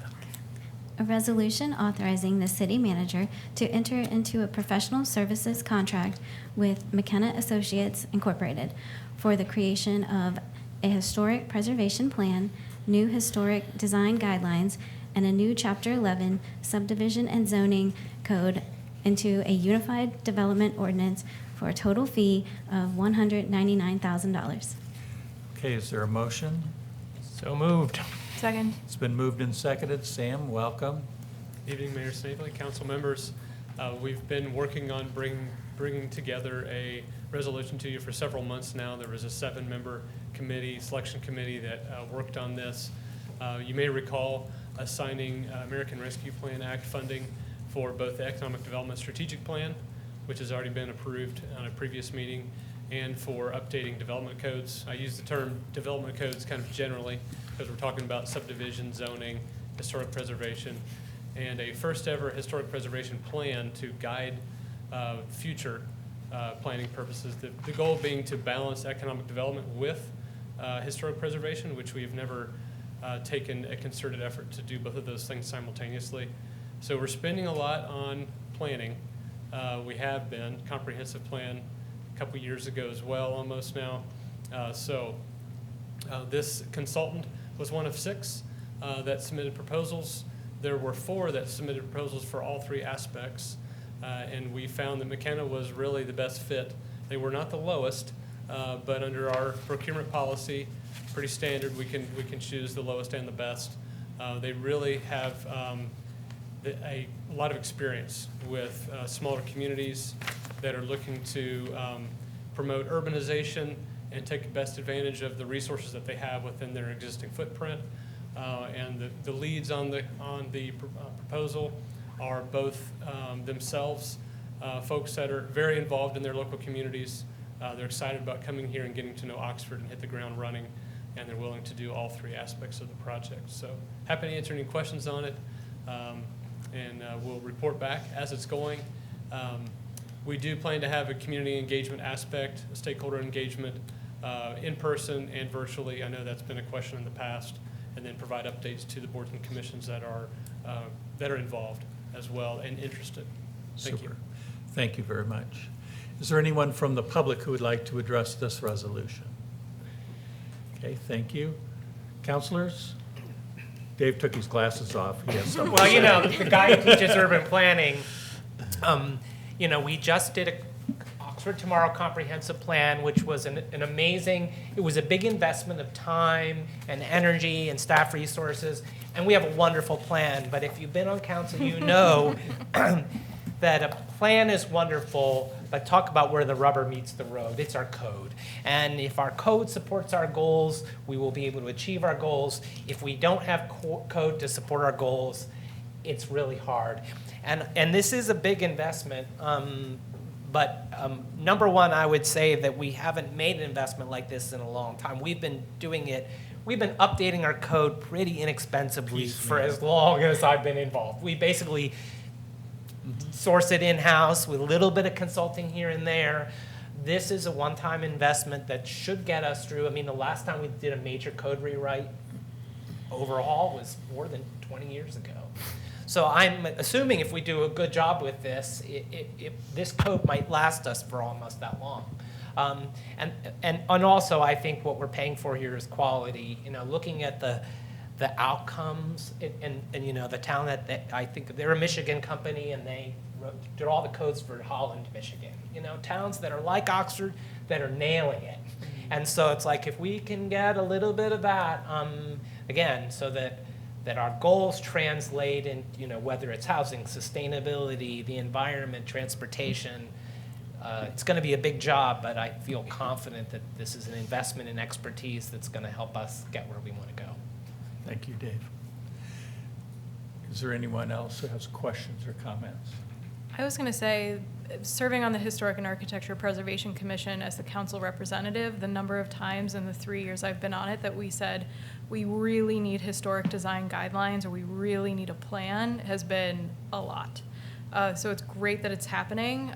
A resolution authorizing the city manager to enter into a professional services contract with McKenna Associates Incorporated for the creation of a historic preservation plan, new historic design guidelines, and a new Chapter 11 subdivision and zoning code into a unified development ordinance for a total fee of $199,000. Okay, is there a motion? So moved. Second. It's been moved and seconded. Sam, welcome. Evening, Mayor Snavely, council members. We've been working on bringing together a resolution to you for several months now. There was a 7-member selection committee that worked on this. You may recall assigning American Rescue Plan Act funding for both the Economic Development Strategic Plan, which has already been approved on a previous meeting, and for updating development codes. I use the term development codes kind of generally because we're talking about subdivision, zoning, historic preservation, and a first ever historic preservation plan to guide future planning purposes. The goal being to balance economic development with historic preservation, which we've never taken a concerted effort to do both of those things simultaneously. So we're spending a lot on planning. We have been comprehensive plan a couple years ago as well, almost now. This consultant was one of 6 that submitted proposals. There were 4 that submitted proposals for all 3 aspects, and we found that McKenna was really the best fit. They were not the lowest, but under our procurement policy, pretty standard, we can choose the lowest and the best. They really have a lot of experience with smaller communities that are looking to promote urbanization and take best advantage of the resources that they have within their existing footprint. And the leads on the proposal are both themselves folks that are very involved in their local communities. They're excited about coming here and getting to know Oxford and hit the ground running, and they're willing to do all 3 aspects of the project. So happy to answer any questions on it, and we'll report back as it's going. We do plan to have a community engagement aspect, a stakeholder engagement, in person and virtually. I know that's been a question in the past, and then provide updates to the boards and commissions that are involved as well and interested. Thank you. Super. Thank you very much. Is there anyone from the public who would like to address this resolution? Okay, thank you. Counselors? Dave took his glasses off. He has something to Well, say. the guy who teaches urban planning, we just did a Oxford Tomorrow Comprehensive Plan, which was an amazing, it was a big investment of time and energy and staff resources, and we have a wonderful plan. But if you've been on council, you know that a plan is wonderful, but talk about where the rubber meets the road. It's our code. And if our code supports our goals, we will be able to achieve our goals. If we don't have code to support our goals, it's really hard. And this is a big investment. But number one, I would say that we haven't made an investment like this in a long time. We've been doing it. We've been updating our code pretty inexpensively for as long as I've been involved. We basically source it in-house with a little bit of consulting here and there. This is a one-time investment that should get us through. I mean, the last time we did a major code rewrite overhaul was more than 20 years ago. So I'm assuming if we do a good job with this, this code might last us for almost that long. And also, I think what we're paying for here is quality. You know, looking at the outcomes, and you know, the town that I think they're a Michigan company, and they did all the codes for Holland, Michigan. You know, towns that are like Oxford that are nailing it. And so it's like, if we can get a little bit of that, again, so that our goals translate in, you know, whether it's housing, sustainability, the environment, transportation. It's going to be a big job, but I feel confident that this is an investment in expertise that's going to help us get where we want to go. Thank you, Dave. Is there anyone else who has questions or comments? I was going to say, serving on the Historic and Architecture Preservation Commission as the council representative, the number of times in the 3 years I've been on it that we said we really need historic design guidelines or we really need a plan has been a lot. So it's great that it's happening.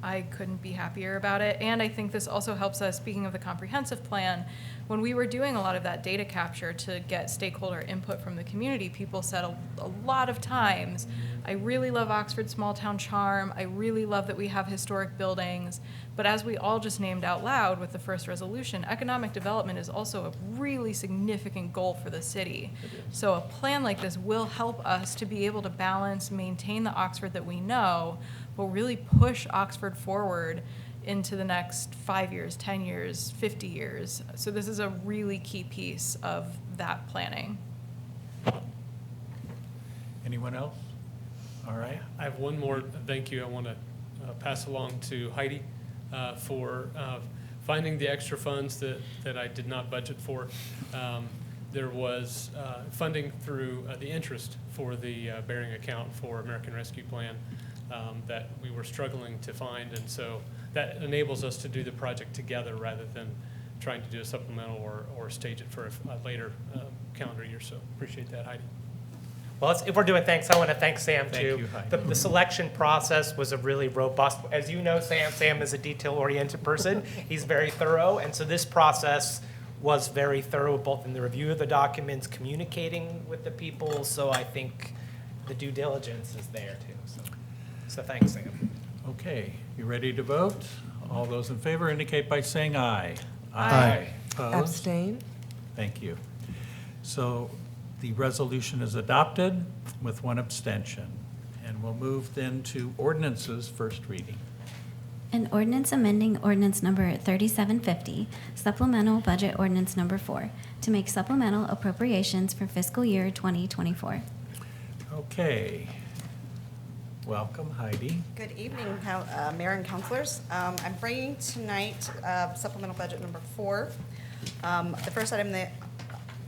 I couldn't be happier about it. And I think this also helps us, speaking of the comprehensive plan, when we were doing a lot of that data capture to get stakeholder input from the community, people said a lot of times, I really love Oxford's small town charm. I really love that we have historic buildings. But as we all just named out loud with the first resolution, economic development is also a really significant goal for the city. So a plan like this will help us to be able to balance, maintain the Oxford that we know, but really push Oxford forward into the next 5 years, 10 years, 50 years. So this is a really key piece of that planning. Anyone else? All right. I have one more thank you I want to pass along to Heidi for finding the extra funds that I did not budget for. There was funding through the interest for the bearing account for American Rescue Plan that we were struggling to find, and so that enables us to do the project together rather than trying to do a supplemental or stage it for a later calendar year. So appreciate that, Heidi. Well, if we're doing thanks, I want to thank Sam Thank too. you, Heidi. The selection process was a really robust, as you know, Sam is a detail-oriented person. He's very thorough, and so this process was very thorough, both in the review of the documents, communicating with the people, so I think the due diligence is there too. So thanks, Sam. Okay, you ready to vote? All those in favor indicate by saying aye. Aye. Opposed? Abstain? Thank you. So the resolution is adopted with one abstention. And we'll move then to ordinances, first reading. An ordinance amending ordinance number 3750, supplemental budget ordinance number 4, to make supplemental appropriations for fiscal year 2024. Okay. Welcome, Heidi. Good evening, Mayor and councilors. I'm bringing tonight supplemental budget number 4. The first item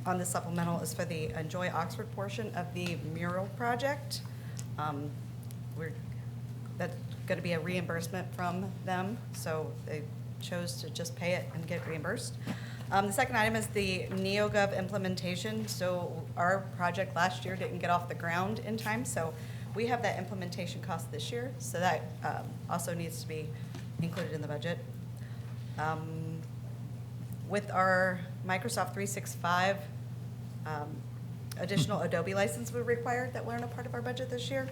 on the supplemental is for the Enjoy Oxford portion of the mural project. That's going to be a reimbursement from them, so they chose to just pay it and get reimbursed. The second item is the NeoGov implementation. So our project last year didn't get off the ground in time, so we have that implementation cost this year, so that also needs to be included in the budget. With our Microsoft 365, additional Adobe license we required that weren't a part of our budget this year.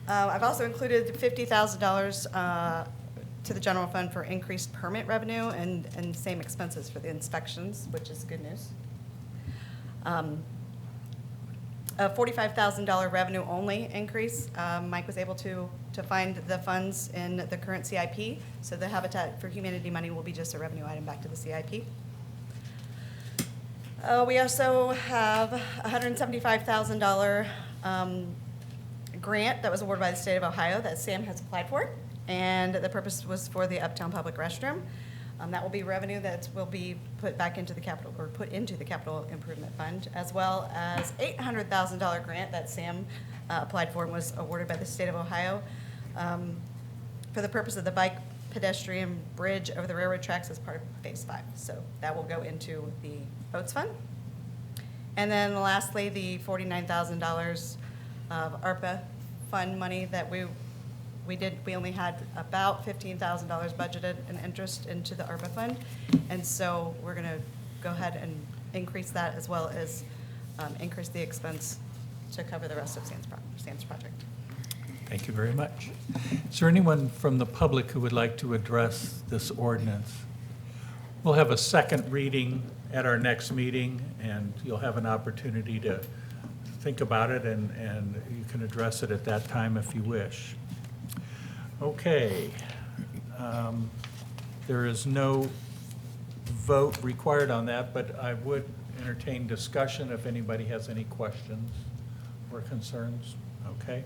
I've also included $50,000 to the general fund for increased permit revenue and same expenses for the inspections, which is good news. A $45,000 revenue only increase. Mike was able to find the funds in the current CIP, so the Habitat for Humanity money will be just a revenue item back to the CIP. We also have a $175,000 grant that was awarded by the state of Ohio that Sam has applied for, and the purpose was for the Uptown Public Restroom. That will be revenue that will be put back into the capital, or put into the capital improvement fund, as well as $800,000 grant that Sam applied for and was awarded by the state of Ohio for the purpose of the bike pedestrian bridge over the railroad tracks as part of phase 5. So that will go into the OATS fund. And then lastly, the $49,000 of ARPA fund money that we only had about $15,000 budgeted in interest into the ARPA fund. And so we're going to go ahead and increase that as well as increase the expense to cover the rest of Sam's project. Thank you very much. Is there anyone from the public who would like to address this ordinance? We'll have a second reading at our next meeting, and you'll have an opportunity to think about it, and you can address it at that time if you wish. Okay. There is no vote required on that, but I would entertain discussion if anybody has any questions or concerns. Okay.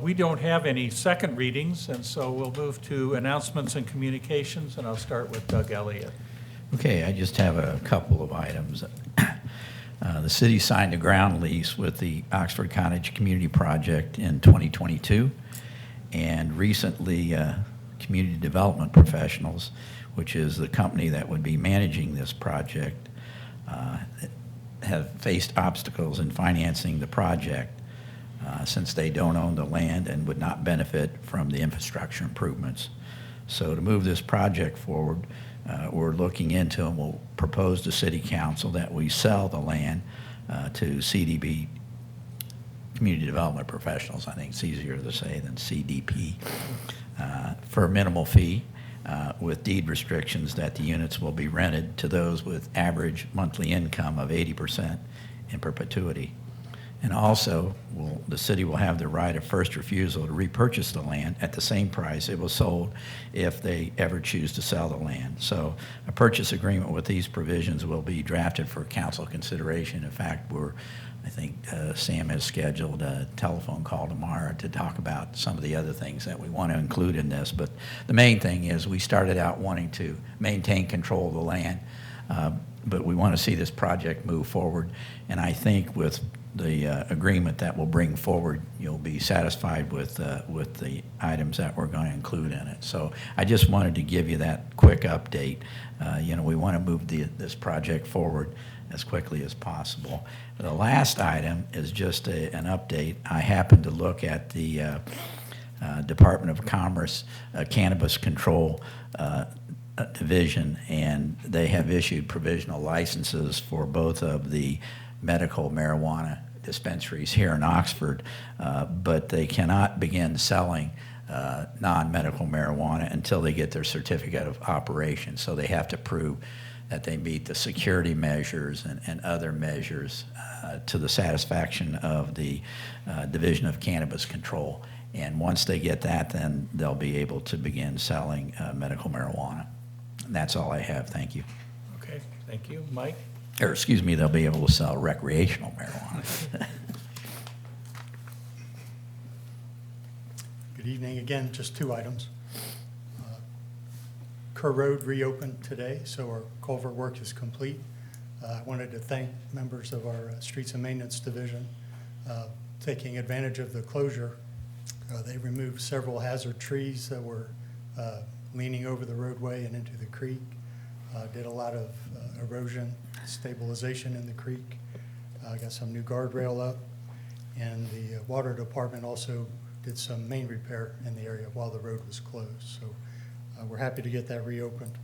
We don't have any second readings, and so we'll move to announcements and communications, and I'll start with Doug Elliott. Okay, I just have a couple of items. The city signed a ground lease with the Oxford Cottage Community Project in 2022, and recently Community Development Professionals, which is the company that would be managing this project, have faced obstacles in financing the project since they don't own the land and would not benefit from the infrastructure improvements. So to move this project forward, we're looking into and we'll propose to City Council that we sell the land to CDB, Community Development Professionals, I think it's easier to say than CDP, for a minimal fee with deed restrictions that the units will be rented to those with average monthly income of 80% in perpetuity. And also, the city will have the right of first refusal to repurchase the land at the same price it was sold if they ever choose to sell the land. So a purchase agreement with these provisions will be drafted for council consideration. In fact, I think Sam has scheduled a telephone call tomorrow to talk about some of the other things that we want to include in this. But the main thing is we started out wanting to maintain control of the land, but we want to see this project move forward. And I think with the agreement that we'll bring forward, you'll be satisfied with the items that we're going to include in it. So I just wanted to give you that quick update. We want to move this project forward as quickly as possible. The last item is just an update. I happened to look at the Department of Commerce Cannabis Control Division, and they have issued provisional licenses for both of the medical marijuana dispensaries here in Oxford, but they cannot begin selling non-medical marijuana until they get their certificate of operation. So they have to prove that they meet the security measures and other measures to the satisfaction of the Division of Cannabis Control. And once they get that, then they'll be able to begin selling medical marijuana. And that's all I have. Thank you. Okay, thank you. Mike? Or excuse me, they'll be able to sell recreational marijuana. Good evening again, just two items. Kerr Road reopened today, so our culvert work is complete. I wanted to thank members of our Streets and Maintenance Division taking advantage of the closure. They removed several hazard trees that were leaning over the roadway and into the creek. Did a lot of erosion stabilization in the creek. Got some new guardrail up, and the water department also did some main repair in the area while the road was closed. So we're happy to get that reopened.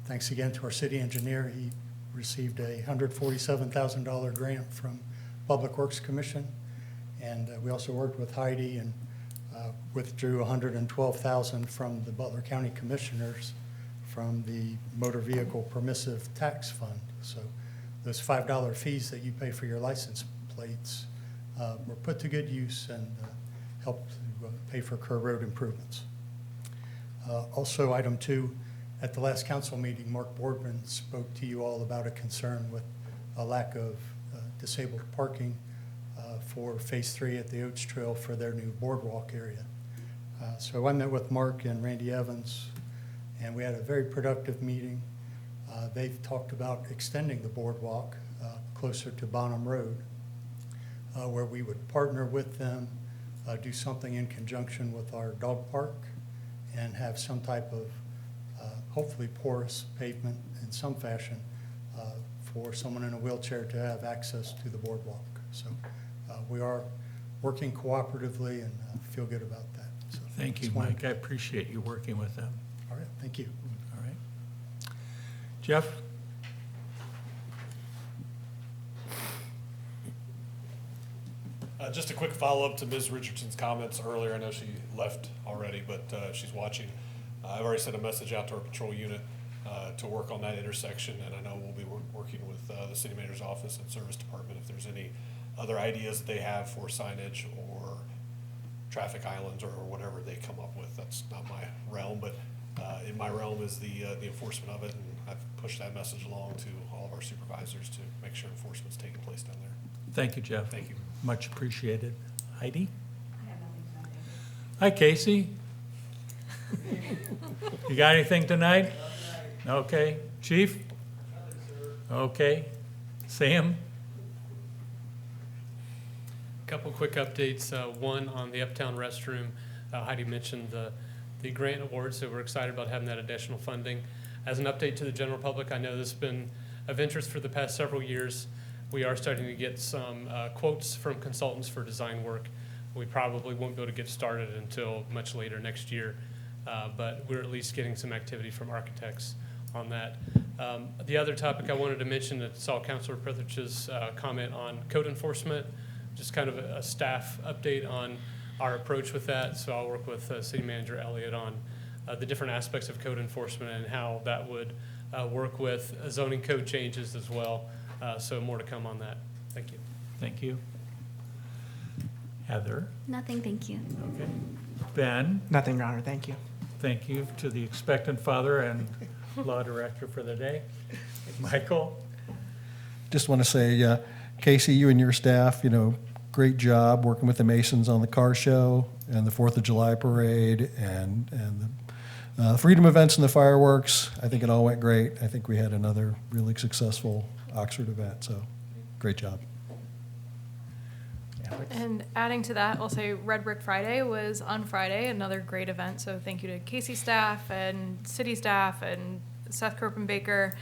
Thanks again to our city engineer. He received a $147,000 grant from Public Works Commission, and we also worked with Heidi and withdrew $112,000 from the Butler County Commissioners from the Motor Vehicle Permissive Tax Fund. So those $5 fees that you pay for your license plates were put to good use and helped to pay for Kerr Road improvements. Also, item 2, at the last council meeting, Mark Boardman spoke to you all about a concern with a lack of disabled parking for Phase 3 at the Oats Trail for their new boardwalk area. So I met with Mark and Randy Evans, and we had a very productive meeting. They've talked about extending the boardwalk closer to Bonham Road, where we would partner with them, do something in conjunction with our dog park, and have some type of hopefully porous pavement in some fashion for someone in a wheelchair to have access to the boardwalk. So we are working cooperatively and feel good about that. So Thank you, just wanted- Mike. I appreciate you working with them. All right, thank you. All right. Jeff? Just a quick follow-up to Ms. Richardson's comments earlier. I know she left already, but she's watching. I've already sent a message out to our patrol unit to work on that intersection, and I know we'll be working with the city manager's office and service department if there's any other ideas that they have for signage or traffic islands or whatever they come up with. That's not my realm, but in my realm is the enforcement of it, and I've pushed that message along to all of our supervisors to make sure enforcement's taking place down there. Thank you, Jeff. Thank you. Much appreciated. Heidi? Hi, Casey. You got anything tonight? Okay. Chief? Okay. Sam? Couple quick updates. One on the Uptown restroom. Heidi mentioned the grant award, so we're excited about having that additional funding. As an update to the general public, I know this has been of interest for the past several years. We are starting to get some quotes from consultants for design work. We probably won't be able to get started until much later next year, but we're at least getting some activity from architects on that. The other topic I wanted to mention, that saw Councilor Prithridge's comment on code enforcement, just kind of a staff update on our approach with that. So I'll work with City Manager Elliott on the different aspects of code enforcement and how that would work with zoning code changes as well. So more to come on that. Thank you. Thank you. Heather? Nothing, thank you. Okay. Ben? Nothing, Your Honor, thank you. Thank you to the expectant father and law director for the day. Michael? Just want to say, Casey, you and your staff, great job working with the Masons on the car show and the 4th of July parade and the freedom events and the fireworks. I think it all went great. I think we had another really successful Oxford event, so great job. Alex? And adding to that, I'll say Red Brick Friday was on Friday, another great event. So thank you to Casey staff and city staff and Seth Kirpenbaker.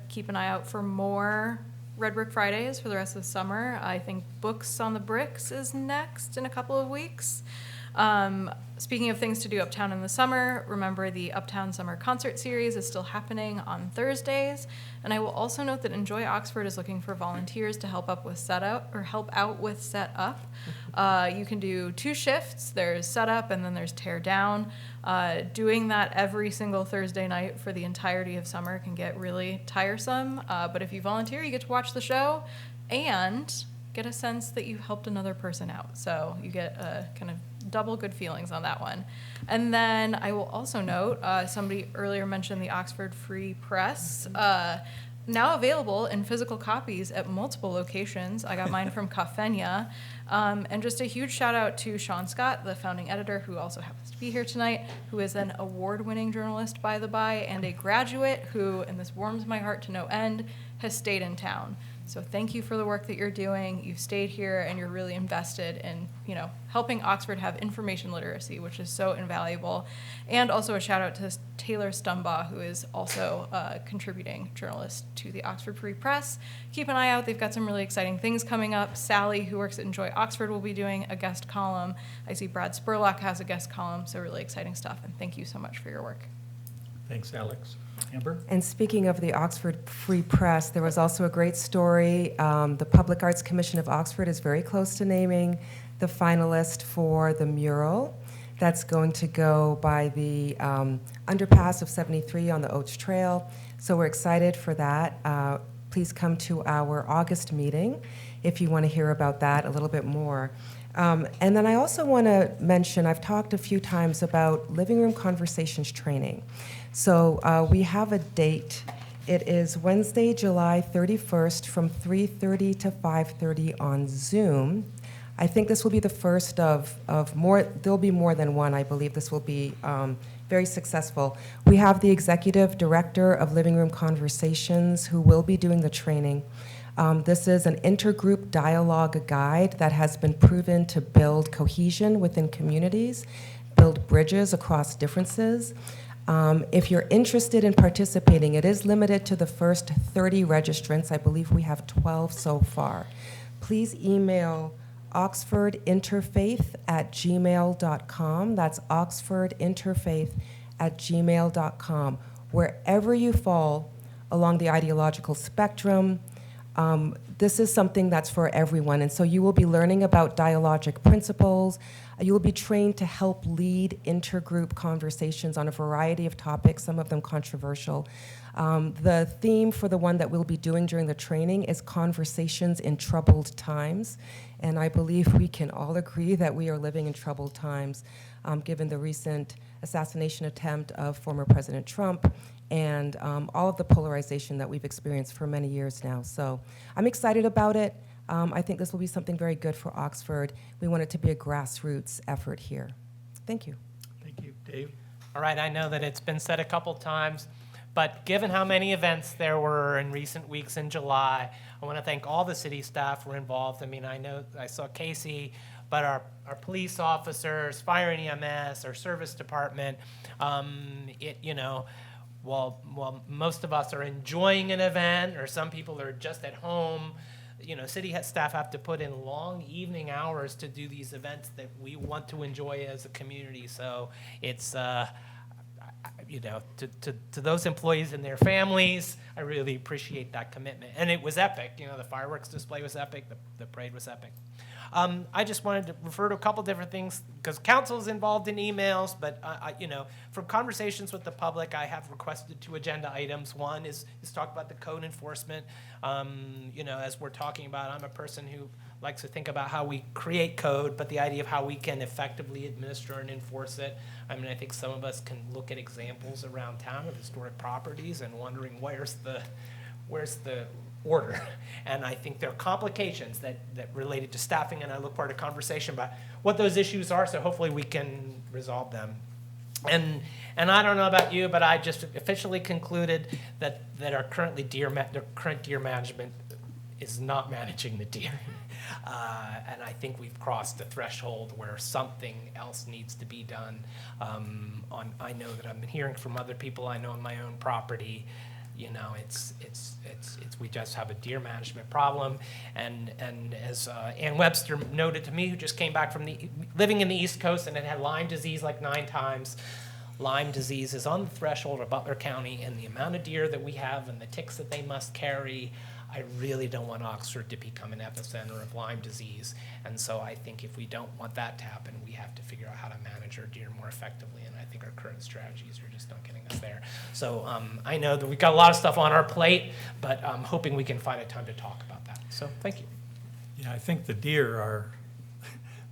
Keep an eye out for more Red Brick Fridays for the rest of the summer. I think Books on the Bricks is next in a couple of weeks. Speaking of things to do uptown in the summer, remember the Uptown Summer Concert Series is still happening on Thursdays. And I will also note that Enjoy Oxford is looking for volunteers to help out with setup. You can do 2 shifts. There's setup and then there's tear down. Doing that every single Thursday night for the entirety of summer can get really tiresome. But if you volunteer, you get to watch the show and get a sense that you helped another person out. So you get kind of double good feelings on that one. And then I will also note, somebody earlier mentioned the Oxford Free Press. Now available in physical copies at multiple locations. I got mine from Kafenya. And just a huge shout out to Sean Scott, the founding editor, who also happens to be here tonight, who is an award-winning journalist, by the by, and a graduate who, and this warms my heart to no end, has stayed in town. So thank you for the work that you're doing. You've stayed here and you're really invested in, helping Oxford have information literacy, which is so invaluable. And also a shout out to Taylor Stumbaugh, who is also a contributing journalist to the Oxford Free Press. Keep an eye out. They've got some really exciting things coming up. Sally, who works at Enjoy Oxford, will be doing a guest column. I see Brad Spurlock has a guest column, so really exciting stuff. And thank you so much for your work. Thanks, Alex. Amber? And speaking of the Oxford Free Press, there was also a great story. The Public Arts Commission of Oxford is very close to naming the finalist for the mural that's going to go by the underpass of 73 on the Oats Trail. So we're excited for that. Please come to our August meeting if you want to hear about that a little bit more. And then I also want to mention, I've talked a few times about living room conversations training. So we have a date. It is Wednesday, July 31st from 3:30 to 5:30 on Zoom. I think this will be the first of more. There'll be more than one. I believe this will be very successful. We have the executive director of Living Room Conversations who will be doing the training. This is an intergroup dialogue guide that has been proven to build cohesion within communities, build bridges across differences. If you're interested in participating, it is limited to the first 30 registrants. I believe we have 12 so far. Please email oxfordinterfaith@gmail.com. That's oxfordinterfaith@gmail.com. Wherever you fall along the ideological spectrum, this is something that's for everyone. And so you will be learning about dialogic principles. You will be trained to help lead intergroup conversations on a variety of topics, some of them controversial. The theme for the one that we'll be doing during the training is conversations in troubled times. And I believe we can all agree that we are living in troubled times, given the recent assassination attempt of former President Trump and all of the polarization that we've experienced for many years now. So I'm excited about it. I think this will be something very good for Oxford. We want it to be a grassroots effort here. Thank you. Thank you. Dave? All right, I know that it's been said a couple times, but given how many events there were in recent weeks in July, I want to thank all the city staff who were involved. I mean, I know I saw Casey, but our police officers, fire and EMS, our service department, while most of us are enjoying an event, or some people are just at home, city staff have to put in long evening hours to do these events that we want to enjoy as a community. So it's, to those employees and their families, I really appreciate that commitment. And it was epic. The fireworks display was epic. The parade was epic. I just wanted to refer to a couple different things because council's involved in emails, but from conversations with the public, I have requested 2 agenda items. One is talk about the code enforcement. As we're talking about, I'm a person who likes to think about how we create code, but the idea of how we can effectively administer and enforce it. I mean, I think some of us can look at examples around town of historic properties and wondering where's the order. And I think there are complications that related to staffing, and I look forward to conversation about what those issues are, so hopefully we can resolve them. And I don't know about you, but I just officially concluded that our current deer management is not managing the deer. And I think we've crossed the threshold where something else needs to be done. I know that I've been hearing from other people I know on my own property. We just have a deer management problem, and as Ann Webster noted to me, who just came back from living in the East Coast and had Lyme disease like 9 times. Lyme disease is on the threshold of Butler County, and the amount of deer that we have and the ticks that they must carry, I really don't want Oxford to become an epicenter of Lyme disease. And so I think if we don't want that to happen, we have to figure out how to manage our deer more effectively. And I think our current strategies are just not getting us there. So I know that we've got a lot of stuff on our plate, but I'm hoping we can find a time to talk about that. So thank you. Yeah, I think the deer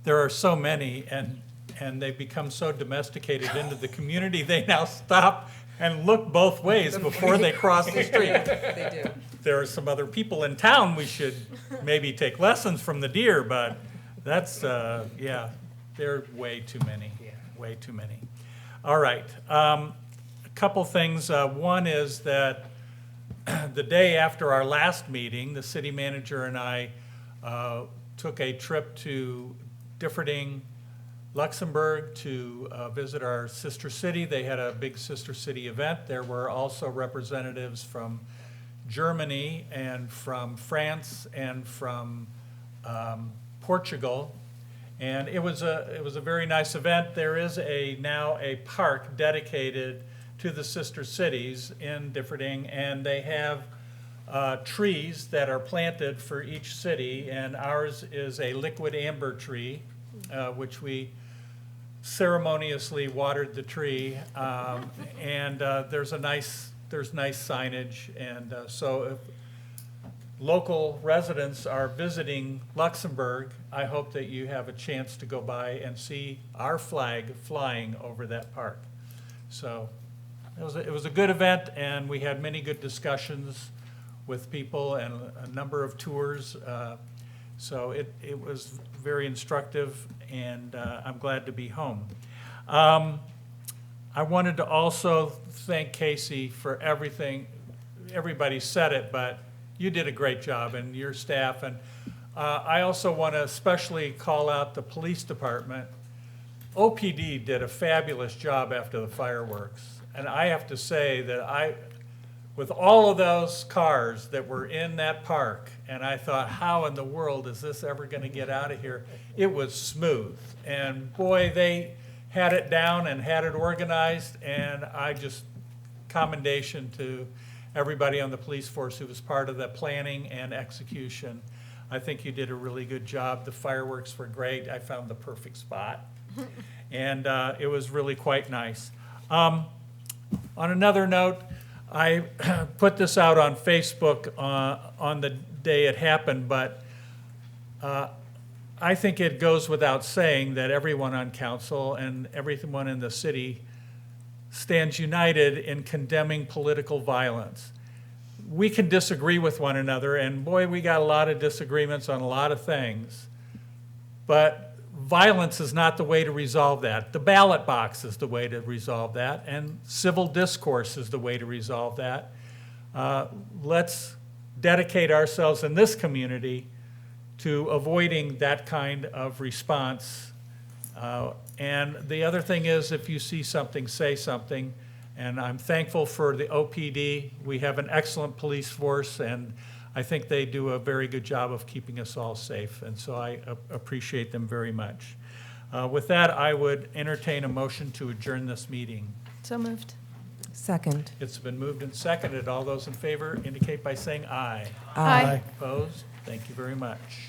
there are so many, and they've become so domesticated into the community, they now stop and look both ways before they cross the street. They do. There are some other people in town we should maybe take lessons from the deer, but that's, there are way too many, way too many. All right, a couple things. One is that the day after our last meeting, the city manager and I took a trip to Differding, Luxembourg to visit our sister city. They had a big sister city event. There were also representatives from Germany and from France and from Portugal, and it was a very nice event. There is now a park dedicated to the sister cities in Differding, and they have trees that are planted for each city, and ours is a liquid amber tree, which we ceremoniously watered the tree, and there's nice signage, and so if local residents are visiting Luxembourg, I hope that you have a chance to go by and see our flag flying over that park. So it was a good event, and we had many good discussions with people and a number of tours. So it was very instructive, and I'm glad to be home. I wanted to also thank Casey for everything. Everybody said it, but you did a great job, and your staff. And I also want to especially call out the police department. OPD did a fabulous job after the fireworks. And I have to say that with all of those cars that were in that park. And I thought, how in the world is this ever going to get out of here? It was smooth. And boy, they had it down and had it organized. And I just, commendation to everybody on the police force who was part of the planning and execution. I think you did a really good job. The fireworks were great. I found the perfect spot. And it was really quite nice. On another note, I put this out on Facebook on the day it happened, but I think it goes without saying that everyone on council and everyone in the city stands united in condemning political violence. We can disagree with one another, and boy, we got a lot of disagreements on a lot of things, but violence is not the way to resolve that. The ballot box is the way to resolve that, and civil discourse is the way to resolve that. Let's dedicate ourselves in this community to avoiding that kind of response. And the other thing is, if you see something, say something. And I'm thankful for the OPD. We have an excellent police force, and I think they do a very good job of keeping us all safe. And so I appreciate them very much. With that, I would entertain a motion to adjourn this meeting. So moved. Second. It's been moved and seconded. All those in favor indicate by saying aye. Aye. Opposed? Thank you very much.